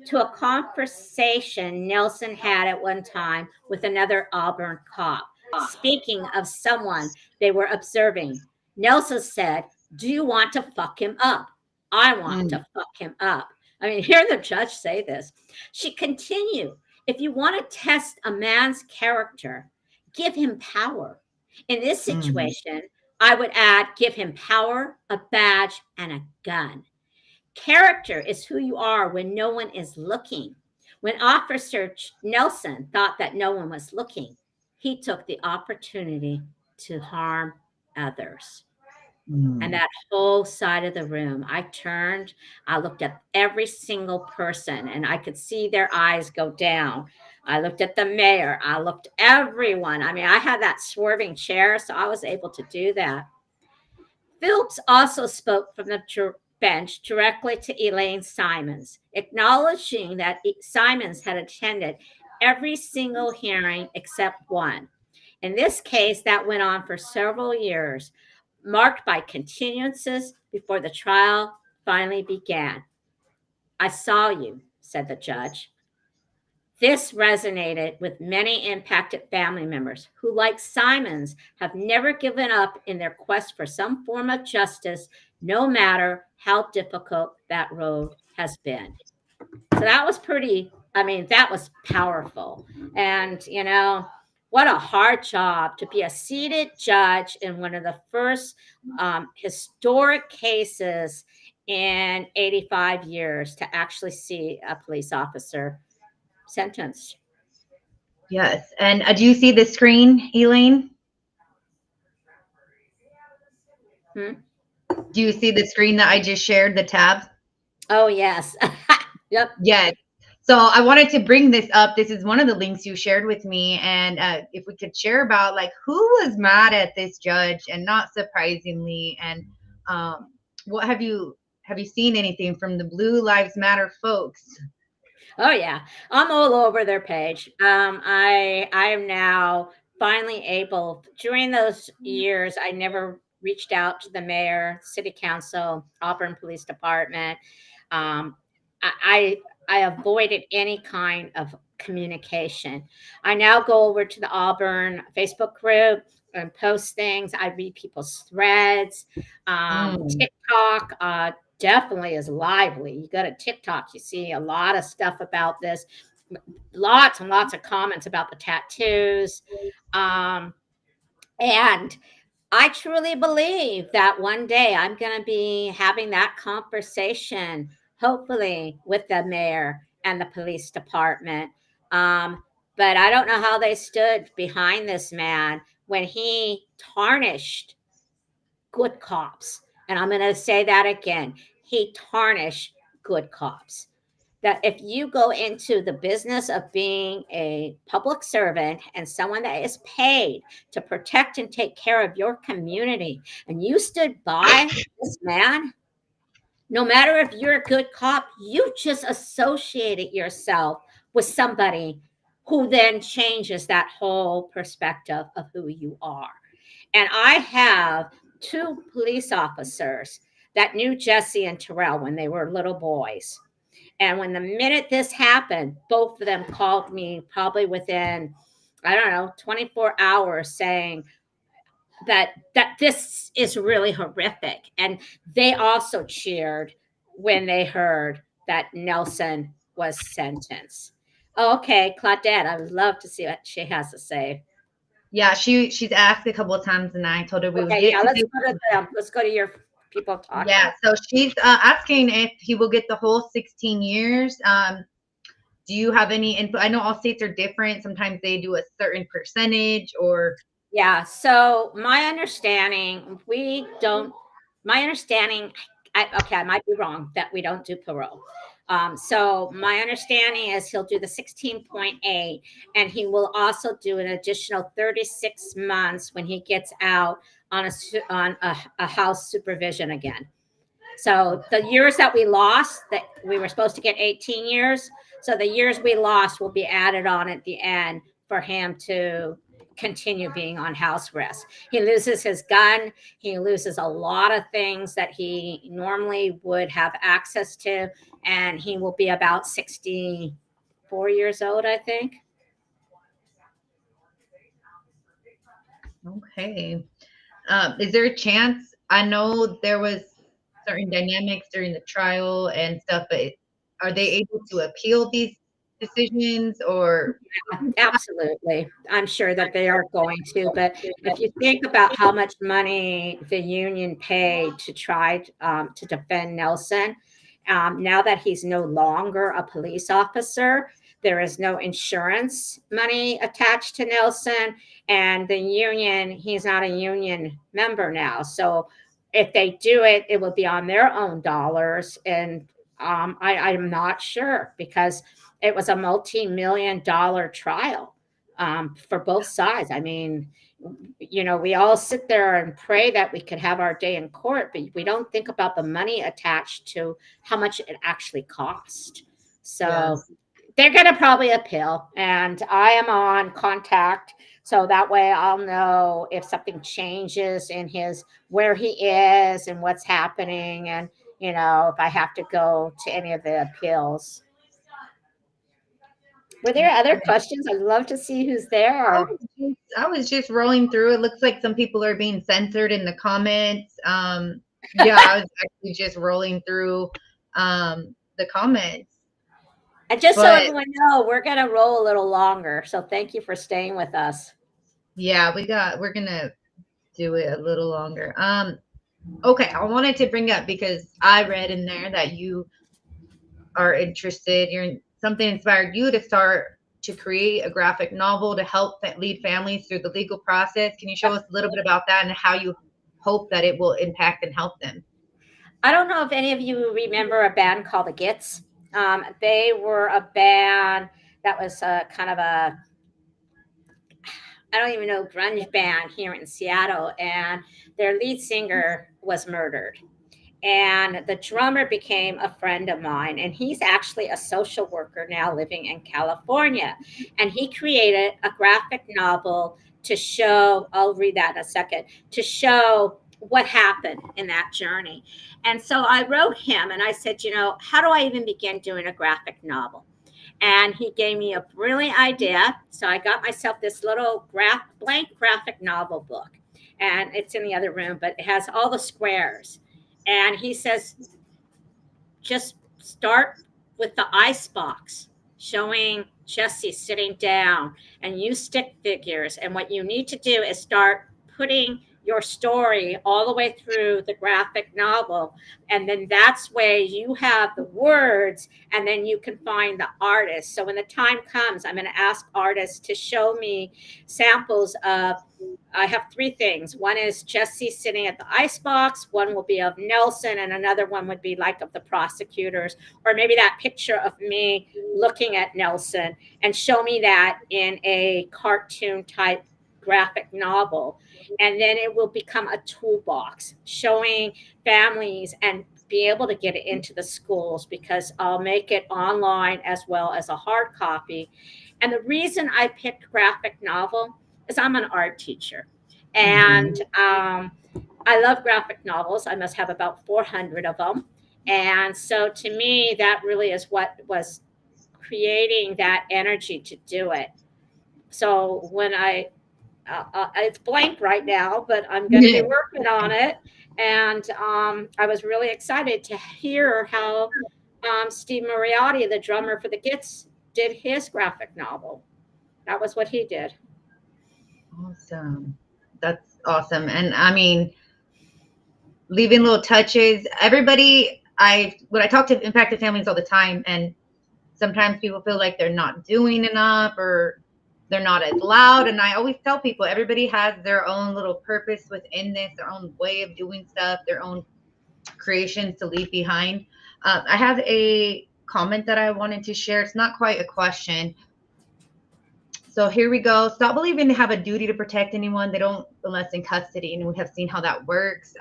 to a conversation Nelson had at one time with another Auburn cop. Speaking of someone they were observing, Nelson said, "Do you want to fuck him up? I want to fuck him up." I mean, hear the judge say this. She continued, "If you want to test a man's character, give him power. In this situation, I would add, give him power, a badge, and a gun. Character is who you are when no one is looking. When Officer Nelson thought that no one was looking, he took the opportunity to harm others." And that whole side of the room, I turned, I looked at every single person, and I could see their eyes go down. I looked at the mayor, I looked everyone. I mean, I had that swerving chair, so I was able to do that. Phillips also spoke from the bench directly to Elaine Simons, acknowledging that Simons had attended every single hearing except one. In this case, that went on for several years, marked by continuances before the trial finally began. "I saw you," said the judge. This resonated with many impacted family members who, like Simons, have never given up in their quest for some form of justice, no matter how difficult that road has been. So that was that was powerful. And, what a hard job to be a seated judge in one of the first historic cases in 85 years to actually see a police officer sentenced. Yes. And do you see the screen, Elaine? Do you see the screen that I just shared, the tab? Oh, yes. Yep. Yes. So I wanted to bring this up. This is one of the links you shared with me. And if we could share about like who was mad at this judge, and not surprisingly, and what have you seen anything from the Blue Lives Matter folks? Oh yeah, I'm all over their page. I am now finally able. During those years, I never reached out to the mayor, city council, Auburn Police Department. Um, I avoided any kind of communication. I now go over to the Auburn Facebook group and post things. I read people's threads. TikTok definitely is lively. You go to TikTok, you see a lot of stuff about this, lots and lots of comments about the tattoos. And I truly believe that one day I'm going to be having that conversation, hopefully with the mayor and the police department. But I don't know how they stood behind this man when he tarnished good cops. And I'm going to say that again. he tarnished good cops. That if you go into the business of being a public servant and someone that is paid to protect and take care of your community, and you stood by this man, no matter if you're a good cop, you just associated yourself with somebody who then changes that whole perspective of who you are. And I have two police officers that knew Jesse and Terrell when they were little boys. And when the minute this happened, both of them called me probably within, I don't know, 24 hours saying that this is really horrific. And they also cheered when they heard that Nelson was sentenced. Oh, okay, Claudette, I would love to see what she has to say. Yeah, she's asked a couple of times, and I told her we would Okay, get yeah, to let's this. go to them. Let's go to your people talking. Yeah, so she's asking if he will get the whole 16 years. Do you have any input? I know all states are different. Sometimes they do a certain percentage or. Yeah, so my understanding, we don't, my understanding, okay, I might be wrong that we don't do parole. So my understanding is he'll do the 16.8, and he will also do an additional 36 months when he gets out on a house supervision again. So the years that we lost, that we were supposed to get 18 years, so the years we lost will be added on at the end for him to continue being on house arrest. He loses his gun. He loses a lot of things that he normally would have access to, and he will be about 64 years old, I think. Okay. Is there a chance? I know there was certain dynamics during the trial and stuff, but are they able to appeal these decisions or? Absolutely. I'm sure that they are going to. But if you think about how much money the union paid to try to defend Nelson, now that he's no longer a police officer, there is no insurance money attached to Nelson. And the union, he's not a union member now. So if they do it, it will be on their own dollars. And I'm not sure because it was a multi-million-dollar trial for both sides. I mean, you know, we all sit there and pray that we could have our day in court, but we don't think about the money attached to how much it actually cost. So Yes. they're going to probably appeal, and I am on contact. So that way I'll know if something changes in his where he is and what's happening, and you know, if I have to go to any of the appeals. Were there other questions? I'd love to see who's there. I was just rolling through. It looks like some people are being censored in the comments. Yeah, I was actually just rolling through the comments. And just so But everyone know, we're going to roll a little longer. So thank you for staying with us. yeah, we're gonna do it a little longer. Okay, I wanted to bring up because I read in there that you are interested, something inspired you to start to create a graphic novel to help lead families through the legal process. Can you show us a little bit about that and how you hope that it will impact and help them? I don't know if any of you remember a band called the Gits. They were a band that was kind of a, I don't even know, grunge band here in Seattle. And their lead singer was murdered. And the drummer became a friend of mine, and he's actually a social worker now living in California. And he created a graphic novel to show, I'll read that in a second, to show what happened in that journey. And so I wrote him and I said, you know, how do I even begin doing a graphic novel? And he gave me a brilliant idea. So I got myself this little blank graphic novel book, and it's in the other room, but it has all the squares. And he says, just start with the ice box showing Jesse sitting down and use stick figures. And what you need to do is start putting your story all the way through the graphic novel. And then that's where you have the words, and then you can find the artist. So when the time comes, I'm going to ask artists to show me samples of, I have three things. One is Jesse sitting at the icebox. One will be of Nelson, and another one would be like of the prosecutors, or maybe that picture of me looking at Nelson, and show me that in a cartoon type graphic novel. And then it will become a toolbox showing families and be able to get it into the schools, because I'll make it online as well as a hard copy. And the reason I picked graphic novel is I'm an art teacher, and I love graphic novels. I must have about 400 of them. And so to me, that really is what was creating that energy to do it. So when it's blank right now, but I'm going to be working on it. And I was really excited to hear how Steve Mariotti, the drummer for the Gits, did his graphic novel. That was what he did. Awesome. That's awesome. And I mean, leaving little touches. Everybody, when I talk to impacted families all the time, and sometimes people feel like they're not doing enough or they're not as loud. And I always tell people, everybody has their own little purpose within this, their own way of doing stuff, their own creations to leave behind. I have a comment that I wanted to share. It's not quite a question. So here we go. Stop believing they have a duty to protect anyone they don't, unless in custody. And we have seen how that works.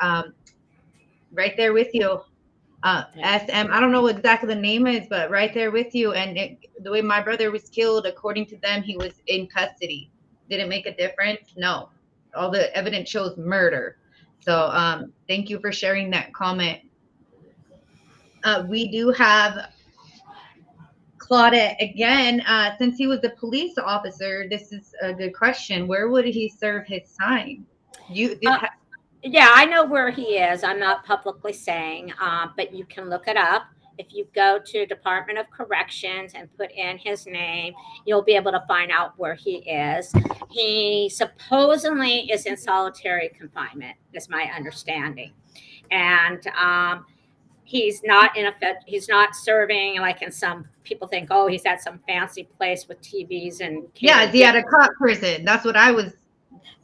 Right there with you. SM, I don't know what exactly the name is, but right there with you. And the way my brother was killed, according to them, he was in custody. Did it make a difference? No. All the evidence shows murder. So thank you for sharing that comment. We do have Claudette again. Since he was a police officer, this is a good question. Where would he serve his time? Yeah, I know where he is. I'm not publicly saying, but you can look it up. If you go to Department of Corrections and put in his name, you'll be able to find out where he is. He supposedly is in solitary confinement, is my understanding. And he's not he's not serving like in some people think, oh, he's at some fancy place with TVs and yeah, is he at a cop prison? That's what I was.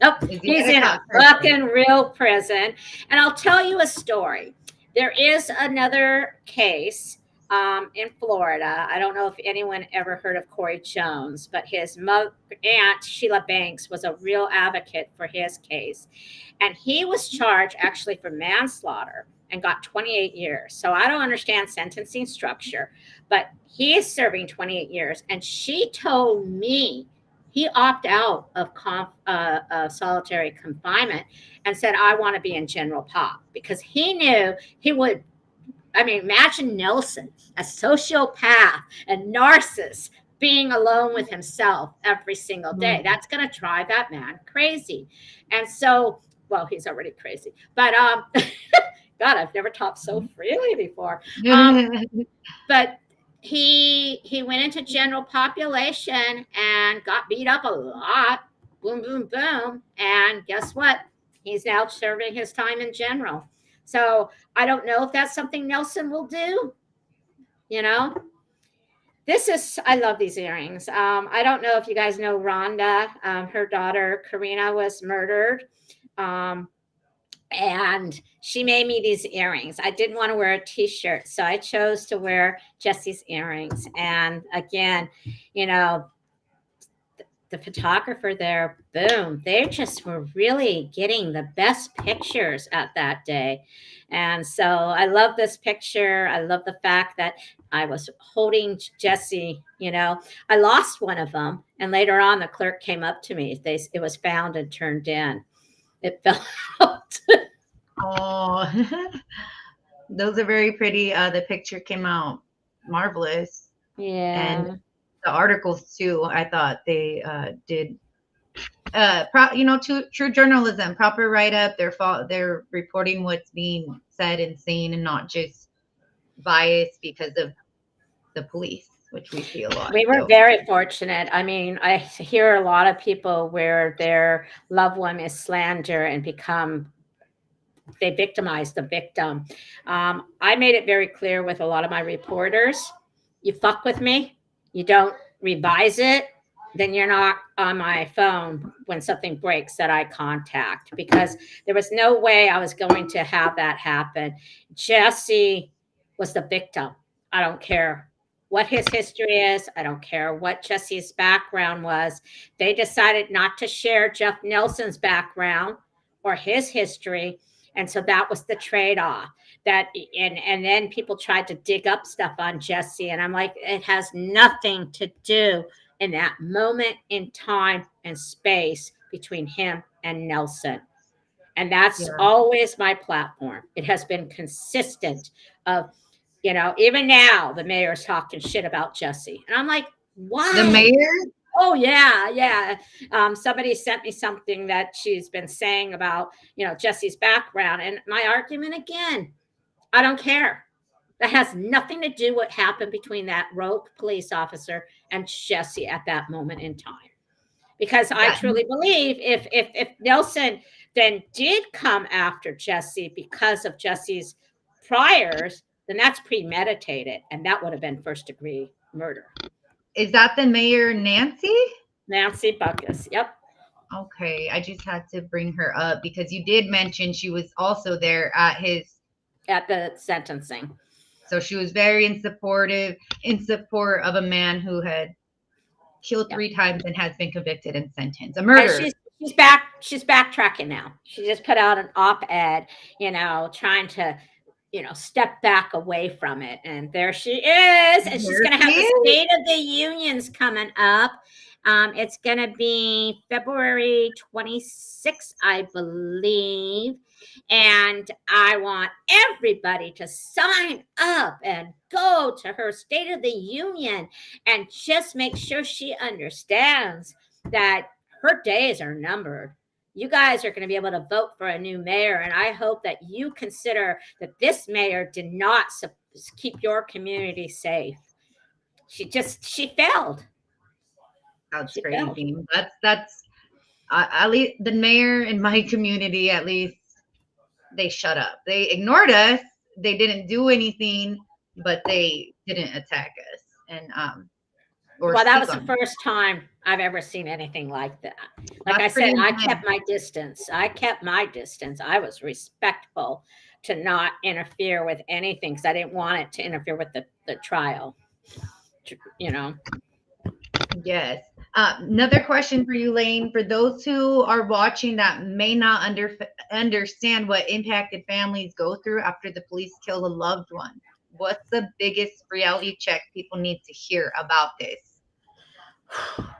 Nope, he's in a fucking real prison. And I'll tell you a story. There is another case in Florida. I don't know if anyone ever heard of Corey Jones, but his aunt, Sheila Banks, was a real advocate for his case. And he was charged actually for manslaughter and got 28 years. So I don't understand sentencing structure, but he is serving 28 years. And she told me he opted out of solitary confinement and said, I want to be in general pop, because he knew he would. I mean, imagine Nelson, a sociopath and narcissist, being alone with himself every single day. That's going to drive that man crazy. And so, well, he's already crazy, but God, I've never talked so freely before. But he went into general population and got beat up a lot. Boom, boom, boom. And guess what? He's now serving his time in general. So I don't know if that's something Nelson will do. You know, I love these earrings. I don't know if you guys know Rhonda. Her daughter, Karina, was murdered. And she made me these earrings. I didn't want to wear a t-shirt, so I chose to wear Jesse's earrings. And again, you know, the photographer there, boom, they just were really getting the best pictures at that day. And so I love this picture. I love the fact that I was holding Jesse. You know, I lost one of them, and later on the clerk came up to me. It was found and turned in. It fell out. Oh, those are very pretty. The picture came out marvelous. Yeah. And the articles too, I thought they did, true journalism, proper write-up. They're reporting what's being said and seen, and not just bias because of the police. which we see a lot. We were So. very fortunate. I mean, I hear a lot of people where their loved one is slandered and they victimize the victim. I made it very clear with a lot of my reporters, you fuck with me, you don't revise it, then you're not on my phone when something breaks that I contact, because there was no way I was going to have that happen. Jesse was the victim. I don't care what his history is. I don't care what Jesse's background was. They decided not to share Jeff Nelson's background or his history. And so that was the trade-off. And then people tried to dig up stuff on Jesse. And I'm like, it has nothing to do in that moment in time and space between him and Nelson. And that's always my platform. It has been consistent of, even now the mayor's talking shit about Jesse. And I'm like, why? The mayor? Oh, yeah. Somebody sent me something that she's been saying about, Jesse's background. And my argument again, I don't care. That has nothing to do what happened between that rogue police officer and Jesse at that moment in time. Because I truly believe if Nelson then did come after Jesse because of Jesse's priors, then that's premeditated. And that would have been first-degree murder. Is that the mayor, Nancy? Nancy Buckus. Yep. Okay. I just had to bring her up because you did mention she was also there at the sentencing. So she was very in support of a man who had killed 3 times and has been convicted and sentenced. A murder. She's backtracking now. She just put out an op-ed, trying to, step back away from it. And there she is. And she's going to have the State of the Unions coming up. It's going to be February 26th, I believe. And I want everybody to sign up and go to her State of the Union and just make sure she understands that her days are numbered. You guys are going to be able to vote for a new mayor. And I hope that you consider that this mayor did not keep your community safe. She failed. That's crazy. That's at least the mayor in my community, at least they shut up. They ignored us. They didn't do anything, but they didn't attack us. And that was the first time I've ever seen anything like that. Like I said, I kept my distance. I was respectful to not interfere with anything because I didn't want it to interfere with the trial. Yes. Another question for you, Elaine. For those who are watching that may not understand what impacted families go through after the police kill a loved one, what's the biggest reality check people need to hear about this?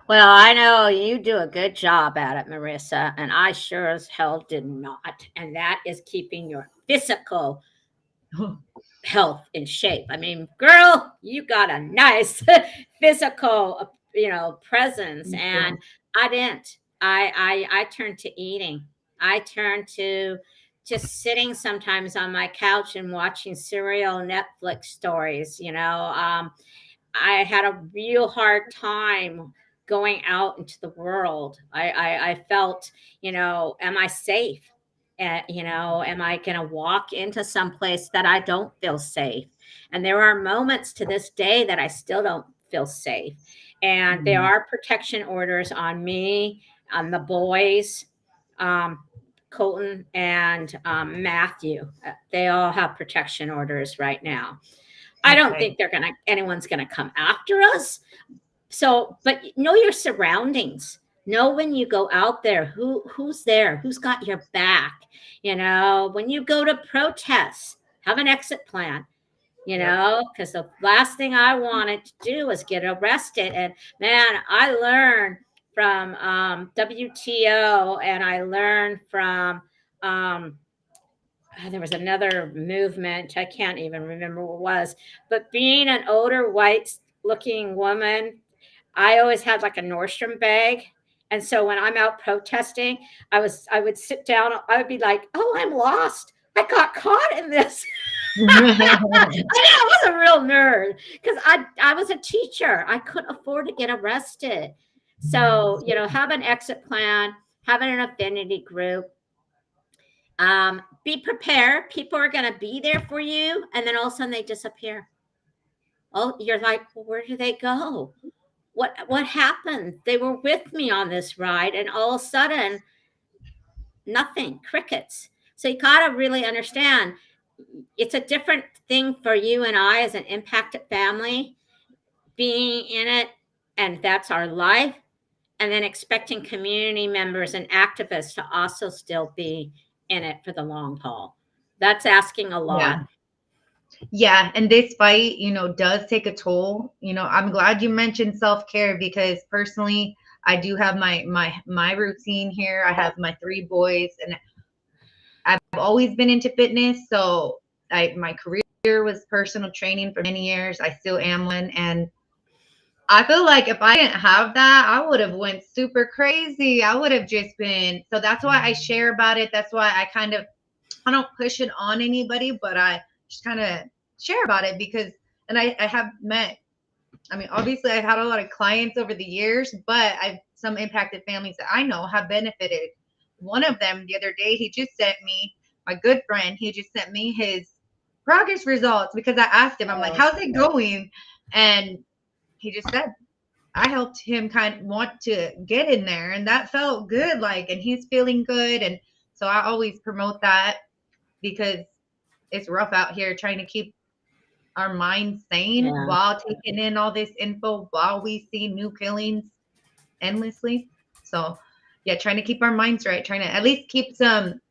Well, I know you do a good job at it, Marissa, and I sure as hell did not. And that is keeping your physical health in shape. I mean, girl, you got a nice physical, presence, and I didn't. I turned to eating. I turned to just sitting sometimes on my couch and watching serial Netflix stories. I had a real hard time going out into the world. I felt, am I safe? Am I going to walk into some place that I don't feel safe? And there are moments to this day that I still don't feel safe. And there are protection orders on me, on the boys, Colton and Matthew. They all have protection orders right now. I don't think anyone's going to come after us. So, but know your surroundings. Know when you go out there, who's there, who's got your back. When you go to protests, have an exit plan. Because the last thing I wanted to do was get arrested. And man, I learned from WTO, and I learned from there was another movement. I can't even remember what it was. But being an older white-looking woman, I always had like a Nordstrom bag. And so when I'm out protesting, I would sit down. I would be like, "Oh, I'm lost. I got caught in this." I was a real nerd because I was a teacher. I couldn't afford to get arrested. So, have an exit plan, having an affinity group. Be prepared. People are going to be there for you. And then all of a sudden they disappear. Oh, you're like, well, where do they go? What happened? They were with me on this ride, and all of a sudden, nothing, crickets. So you got to really understand it's a different thing for you and I as an impacted family being in it, and that's our life, and then expecting community members and activists to also still be in it for the long haul. That's asking a lot. Yeah, and this fight, does take a toll. I'm glad you mentioned self-care because personally, I do have my routine here. I have my 3 boys, and I've always been into fitness. So my career was personal training for many years. I still am one, and I feel like if I didn't have that, I would have went super crazy. I would have just been. So that's why I share about it. That's why I don't push it on anybody, but I just kind of share about it because, and I have met, obviously I've had a lot of clients over the years, but some impacted families that I know have benefited. One of them the other day, he just sent me, my good friend, he just sent me his progress results because I asked him, I'm like, how's it going? And he just said, I helped him kind of want to get in there, and that felt good. And he's feeling good. And so I always promote that because it's rough out here trying to keep our minds sane while taking in all this info, while we see new killings endlessly. So yeah, trying to keep our minds right, trying to at least keep some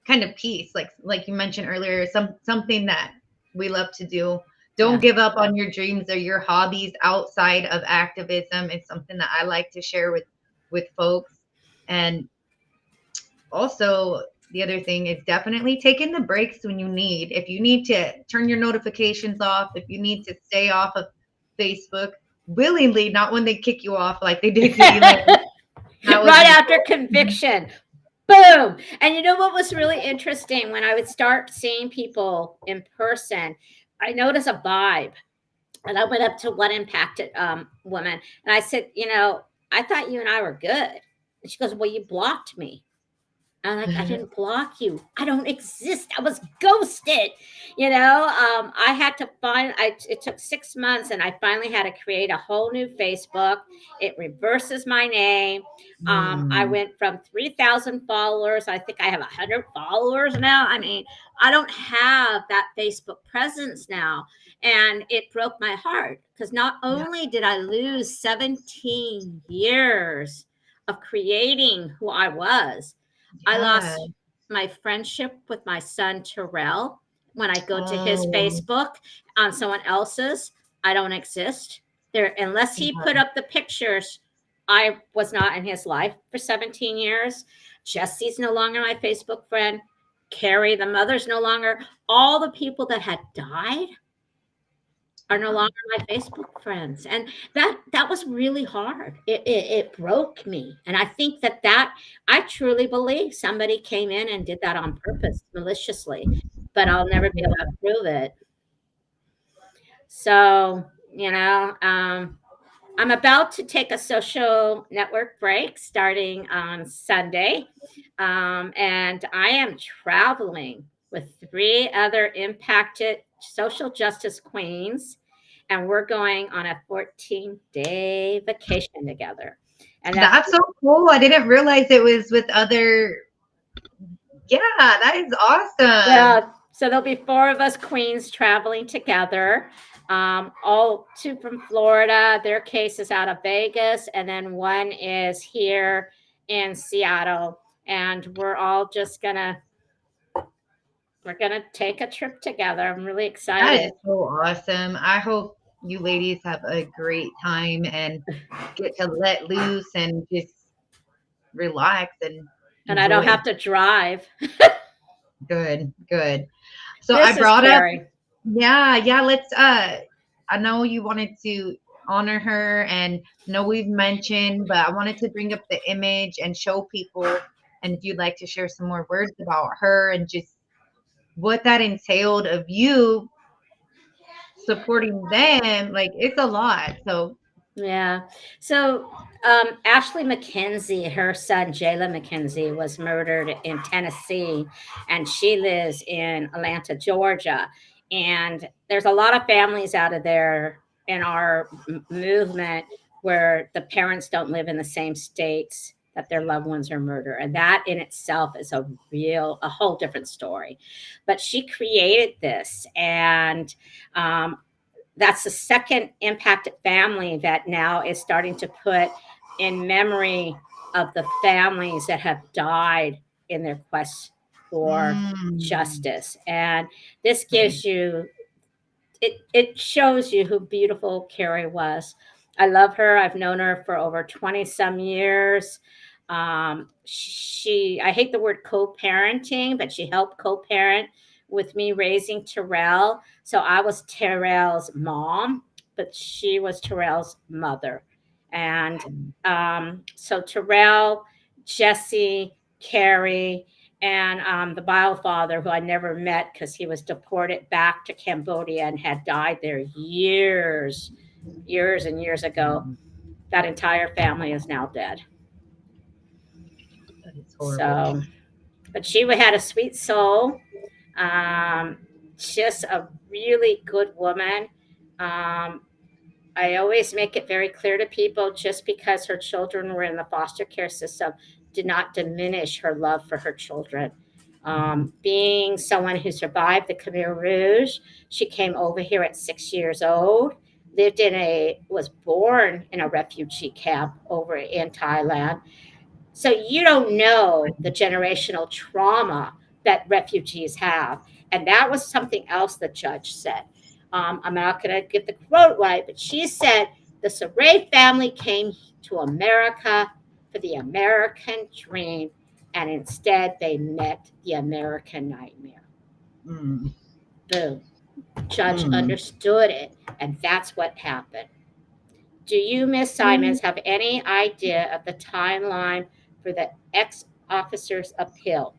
kind of peace, like you mentioned earlier, something that we love to do. Don't give up on your dreams or your hobbies outside of activism. It's something that I like to share with folks. And also, the other thing is definitely taking the breaks when you need. If you need to turn your notifications off, if you need to stay off of Facebook willingly, not when they kick you off like they did to Elaine. Right after conviction. Boom. And you know what was really interesting? When I would start seeing people in person, I noticed a vibe. And I went up to one impacted woman and I said, I thought you and I were good. And she goes, well, you blocked me. I'm like, I didn't block you. I don't exist. I was ghosted. I had to it took 6 months and I finally had to create a whole new Facebook. It reverses my name. I went from 3,000 followers. I think I have 100 followers now. I don't have that Facebook presence now. And it broke my heart because not only did I lose 17 years of creating who I was, I lost my friendship with my son, Terrell. When I go to his Facebook on someone else's, I don't exist there unless he put up the pictures. I was not in his life for 17 years. Jesse's no longer my Facebook friend. Carrie, the mother's no longer. All the people that had died are no longer my Facebook friends. And that was really hard. It broke me. And I think that I truly believe somebody came in and did that on purpose, maliciously, but I'll never be able to prove it. So, I'm about to take a social network break starting on Sunday. And I am traveling with 3 other impacted social justice queens, and we're going on a 14-day vacation together. And that's so cool. I didn't realize it was with other. Yeah, that is awesome. Yeah, so there'll be 4 of us queens traveling together. All 2 from Florida. Their case is out of Vegas, and then 1 is here in Seattle. And we're all just we're gonna take a trip together. I'm really excited. That is so awesome. I hope you ladies have a great time and get to let loose and just relax and I don't have to drive. Good. So I brought up, let's I know you wanted to honor her, and know we've mentioned, but I wanted to bring up the image and show people, and if you'd like to share some more words about her and just what that entailed of you supporting them, like it's a lot. So Yeah. So Ashley McKenzie, her son Jayla McKenzie, was murdered in Tennessee, and she lives in Atlanta, Georgia. And there's a lot of families out of there in our movement where the parents don't live in the same states that their loved ones are murdered, and that in itself is a whole different story. But she created this, and that's the second impacted family that now is starting to put in memory of the families that have died in their quest for mm, justice. And this right. gives you, it shows you who beautiful Carrie was. I love her. I've known her for over 20 some years. I hate the word co-parenting, but she helped co-parent with me raising Terrell. So I was Terrell's mom, but she was Terrell's mother. And so Terrell, Jesse, Carrie, and the biofather, who I never met because he was deported back to Cambodia and had died there years and years ago. That entire family is now dead. That is horrible. So, but she had a sweet soul, um, just a really good woman. Um, I always make it very clear to people, just because her children were in the foster care system did not diminish her love for her children. Being someone who survived the Khmer Rouge, she came over here at 6 years old, was born in a refugee camp over in Thailand. So you don't know the generational trauma that refugees have. And that was something else the judge said. I'm not going to get the quote right, but she said the Sarey family came to America for the American dream, and instead they met the American nightmare. Mm, Boom. Judge mm. understood it, and that's what happened. Do you, Miss Simons, have any idea of the timeline for the ex officer's appeal?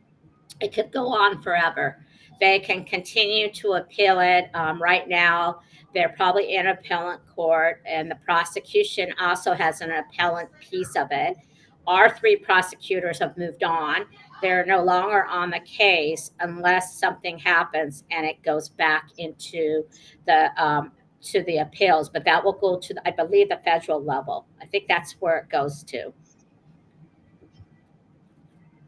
It could go on forever. They can continue to appeal it. Right now, they're probably in appellate court, and the prosecution also has an appellate piece of it. Our three prosecutors have moved on. They're no longer on the case unless something happens and it goes back into the appeals. But that will go to, I believe, the federal level. I think that's where it goes to.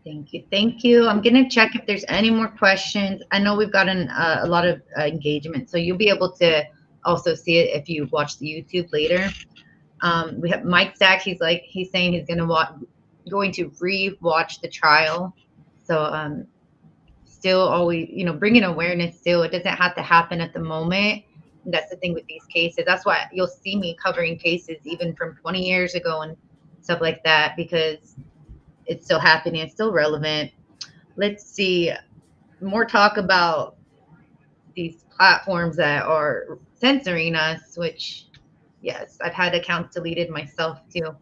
Thank you. Thank you. I'm going to check if there's any more questions. I know we've gotten a lot of engagement, so you'll be able to also see it if you watch the YouTube later. We have Mike Stack. He's saying he's going to re-watch the trial. So still always, bringing awareness. Still, it doesn't have to happen at the moment. That's the thing with these cases. That's why you'll see me covering cases even from 20 years ago and stuff like that, because it's still happening. It's still relevant. Let's see. More talk about these platforms that are censoring us, which, yes, I've had accounts deleted myself too.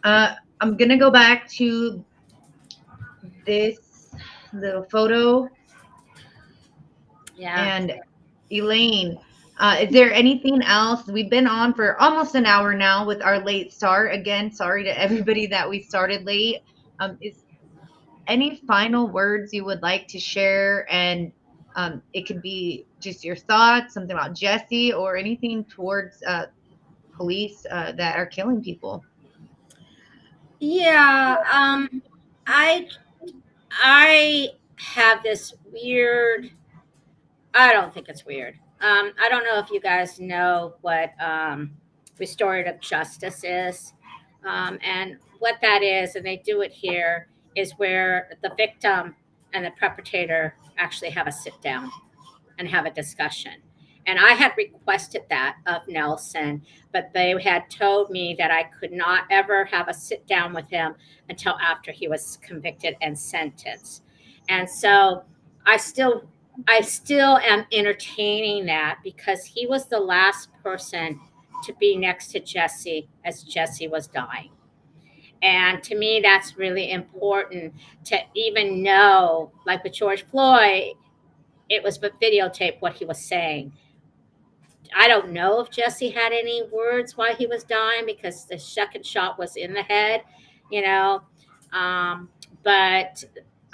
I'm going to go back to this little photo. Yeah. And Elaine, is there anything else? We've been on for almost an hour now with our late start. Again, sorry to everybody that we started late. Is any final words you would like to share? And it could be just your thoughts, something about Jesse, or anything towards police that are killing people. Yeah. I I have this weird. I don't think it's weird. I don't know if you guys know what restorative justice is, and what that is, and they do it here, is where the victim and the perpetrator actually have a sit down and have a discussion. And I had requested that of Nelson, but they had told me that I could not ever have a sit down with him until after he was convicted and sentenced. And so I still I still am entertaining that, because he was the last person to be next to Jesse as Jesse was dying. And to me, that's really important to even know, like with George Floyd, it was but videotape what he was saying. I don't know if Jesse had any words while he was dying because the second shot was in the head, you know. Um, but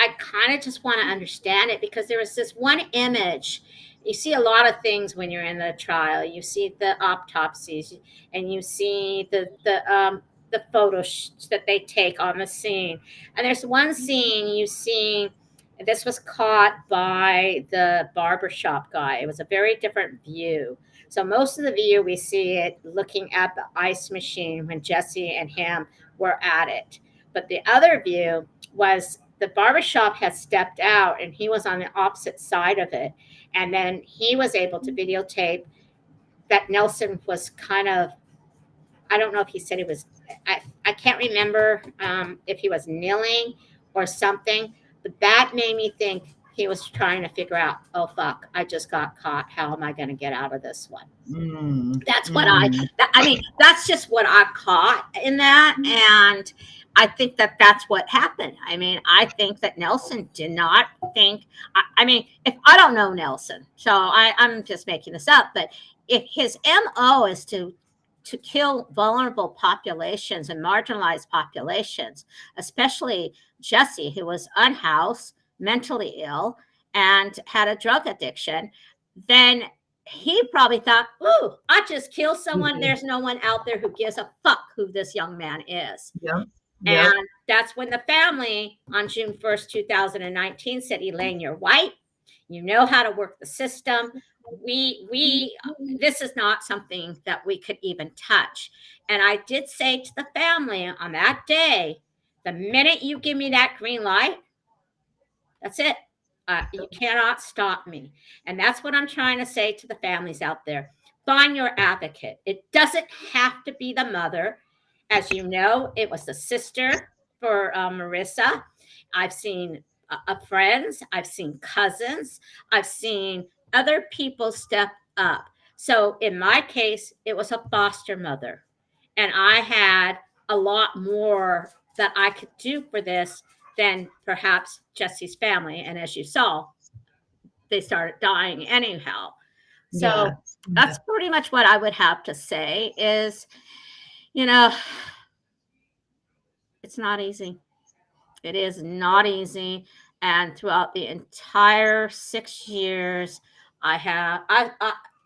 I kind of just want to understand it because there was this one image. You see a lot of things when you're in the trial. You see the autopsies, and you see the photos that they take on the scene. And there's one scene you see. This was caught by the barbershop guy. It was a very different view. So most of the view we see it looking at the ice machine when Jesse and him were at it. But the other view was the barbershop had stepped out and he was on the opposite side of it. And then he was able to videotape that Nelson was kind of, I don't know if he said he was, I can't remember if he was kneeling or something, but that made me think he was trying to figure out, oh, fuck, I just got caught. How am I going to get out of this one? That's what I mean, that's just what I caught in that. And I think that that's what happened. I mean, I think that Nelson did not think, I mean, if I don't know Nelson, so I'm just making this up, but if his MO is to kill vulnerable populations and marginalized populations, especially Jesse, who was unhoused, mentally ill, and had a drug addiction, then he probably thought, ooh, I just killed someone. There's no one out there who gives a fuck who this young man is. Yeah. And that's when the family on June 1st, 2019 said, Elaine, you're white. You know how to work the system. This is not something that we could even touch. And I did say to the family on that day, the minute you give me that green light, that's it. You cannot stop me. And that's what I'm trying to say to the families out there. Find your advocate. It doesn't have to be the mother. As you know, it was the sister for Marissa. I've seen friends. I've seen cousins. I've seen other people step up. So in my case, it was a foster mother. And I had a lot more that I could do for this than perhaps Jesse's family. And as you saw, they started dying anyhow. So that's pretty much what I would have to say is, you know, it's not easy. It is not easy. And throughout the entire 6 years, I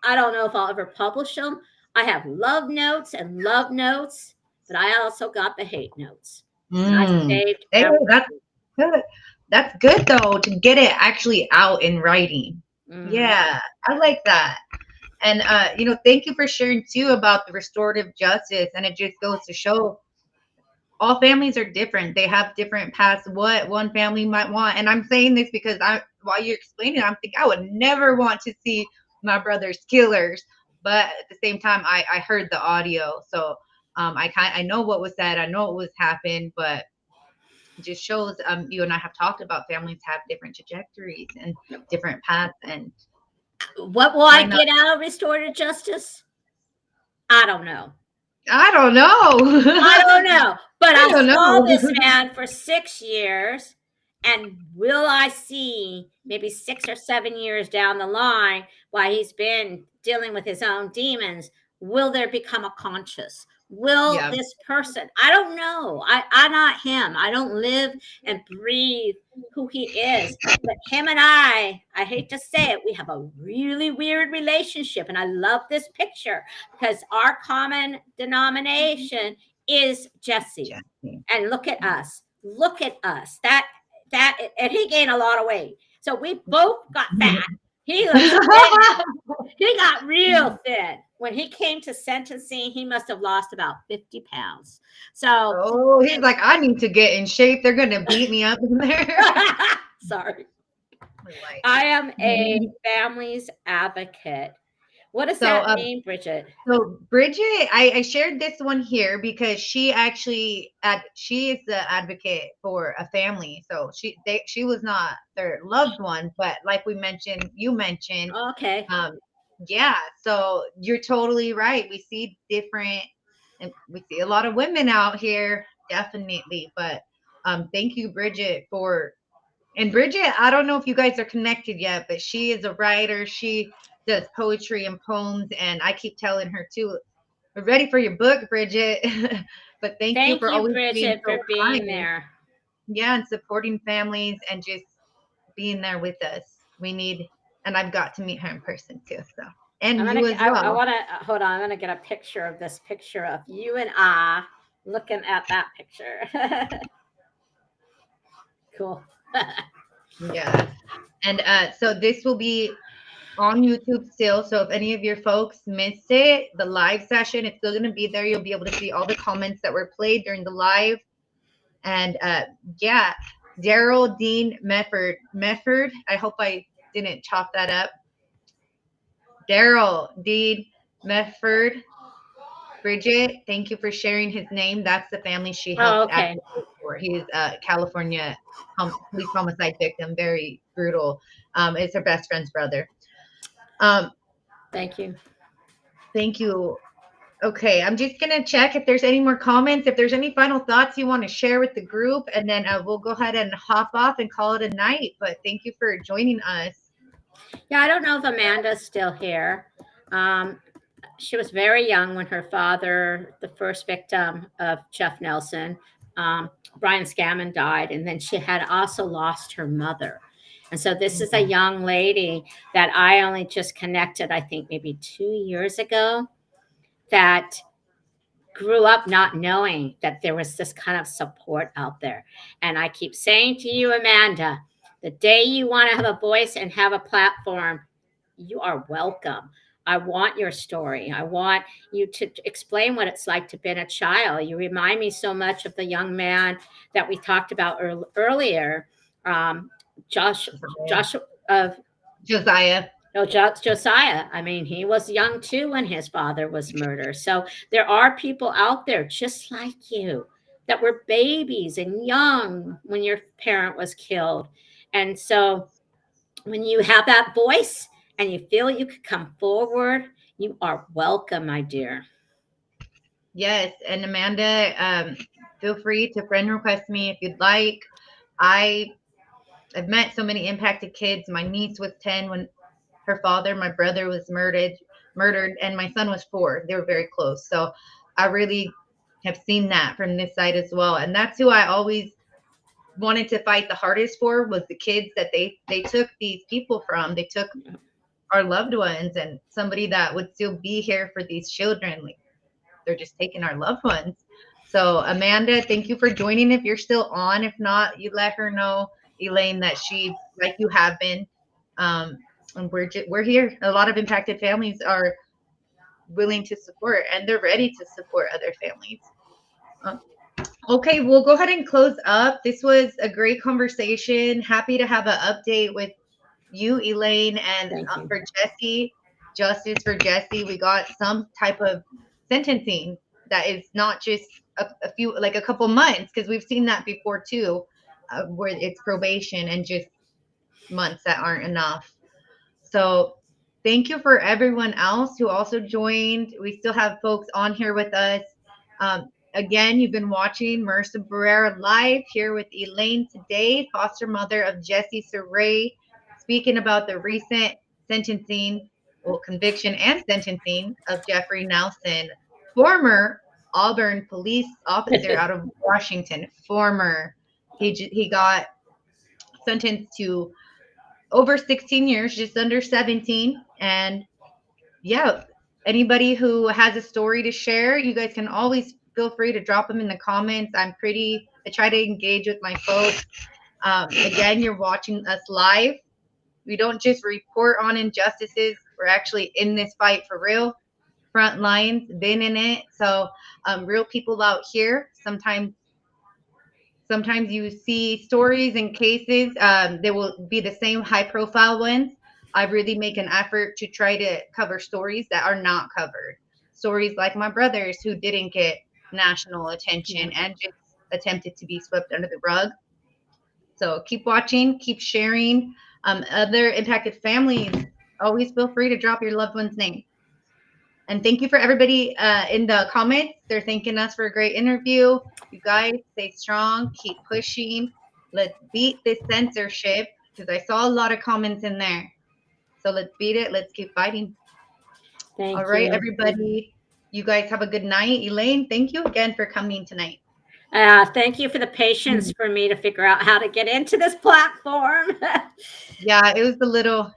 don't know if I'll ever publish them. I have love notes and love notes, but I also got the hate notes. I saved that's good. That's good though to get it actually out in writing. Yeah, I like that. And thank you for sharing too about the restorative justice. And it just goes to show all families are different. They have different paths, what one family might want. And I'm saying this because while you're explaining it, I'm thinking I would never want to see my brother's killers. But at the same time, I heard the audio. So I know what was said. I know what was happened, but it just shows you and I have talked about families have different trajectories and different paths. And what will I get out of restorative justice? I don't know. I don't know. I don't know. But I saw this man for 6 years. And will I see maybe 6 or 7 years down the line while he's been dealing with his own demons? Will there become a conscious? Will this person? I don't know. I'm not him. I don't live and breathe who he is. But him and I hate to say it, we have a really weird relationship. And I love this picture because our common denomination is Jesse. And look at us. Look at us. And he gained a lot of weight. So we both got fat. He got real thin. When he came to sentencing, he must have lost about 50 pounds. So he's like, I need to get in shape. They're gonna beat me up in there. Sorry. I am a family's advocate. What does that mean, Bridget? So Bridget, I shared this one here because she actually she is the advocate for a family. So she was not their loved one, but like you mentioned. Okay. Yeah. So you're totally right. We see a lot of women out here definitely. But thank you, Bridget, and Bridget, I don't know if you guys are connected yet, but she is a writer. She does poetry and poems, and I keep telling her too, we're ready for your book, Bridget. But thank you Thank for you, always being Bridget, so for being kind. there. Yeah, and supporting families and just being there with us. We need, and I've got to meet her in person too. So, and you as I well. want to hold on. I'm gonna get a picture of this picture of you and I looking at that picture. Cool. Yeah. And so this will be on YouTube still. So if any of your folks missed it, the live session, it's still going to be there. You'll be able to see all the comments that were played during the live. And yeah, Daryl Dean Mefford. I hope I didn't chop that up. Daryl Dean Mefford. Bridget, thank you for sharing his name. That's the family she Oh, helped okay. advocate for. He's a California police homicide victim, very brutal. It's her best friend's brother. Thank you. Thank you. Okay, I'm just gonna check if there's any more comments, if there's any final thoughts you want to share with the group, and then we'll go ahead and hop off and call it a night. But thank you for joining us. Yeah, I don't know if Amanda's still here. She was very young when her father, the first victim of Jeff Nelson, Brian Scaman, died, and then she had also lost her mother. And so this is a young lady that I only just connected, I think maybe 2 years ago, that grew up not knowing that there was this kind of support out there. And I keep saying to you, Amanda, the day you want to have a voice and have a platform, you are welcome. I want your story. I want you to explain what it's like to be a child. You remind me so much of the young man that we talked about earlier, Josh, Joshua of Josiah. no, Josiah. I mean, he was young too when his father was murdered. So there are people out there just like you that were babies and young when your parent was killed. And so when you have that voice and you feel you could come forward, you are welcome, my dear. Yes, and Amanda, feel free to friend request me if you'd like. I've met so many impacted kids. My niece was 10 when her father, my brother, was murdered, and my son was 4. They were very close. So I really have seen that from this side as well. And that's who I always wanted to fight the hardest for, was the kids that they took these people from. They took our loved ones, and somebody that would still be here for these children. Like, they're just taking our loved ones. So Amanda, thank you for joining. If you're still on, if not, you let her know, Elaine, that she, like you have been, and we're here. A lot of impacted families are willing to support, and they're ready to support other families. Okay, we'll go ahead and close up. This was a great conversation. Happy to have an update with you, Elaine, and Thank you. for Jesse, justice for Jesse. We got some type of sentencing that is not just a few, like a couple months, because we've seen that before too, where it's probation and just months that aren't enough. So thank you for everyone else who also joined. We still have folks on here with us. Again, you've been watching Marissa Barrera live here with Elaine today, foster mother of Jesse Sarey, speaking about the recent sentencing, well, conviction and sentencing of Jeffrey Nelson, former Auburn police officer out of Washington. Former, he got sentenced to over 16 years, just under 17. And yeah, anybody who has a story to share, you guys can always feel free to drop them in the comments. I try to engage with my folks. Again, you're watching us live. We don't just report on injustices. We're actually in this fight for real. Front lines, been in it. So real people out here. Sometimes you see stories and cases. They will be the same high profile ones. I really make an effort to try to cover stories that are not covered. Stories like my brother's, who didn't get national attention and just attempted to be swept under the rug. So keep watching, keep sharing. Other impacted families, always feel free to drop your loved one's name. And thank you for everybody in the comments. They're thanking us for a great interview. You guys stay strong, keep pushing. Let's beat this censorship, because I saw a lot of comments in there. So let's beat it. Let's keep fighting. Thank All right, you. everybody. You guys have a good night. Elaine, thank you again for coming tonight. Thank you for the patience for me to figure out how to get into this platform. Yeah, it was a little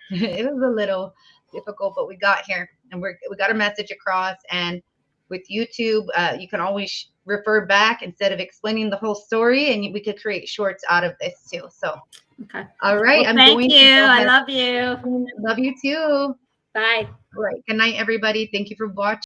difficult, but we got here, and we got a message across. And with YouTube, you can always refer back instead of explaining the whole story, and we could create shorts out of this too. So, Okay. all right, Well, thank you. I love you. Love you too. Bye. All right. Good night, everybody. Thank you for watching.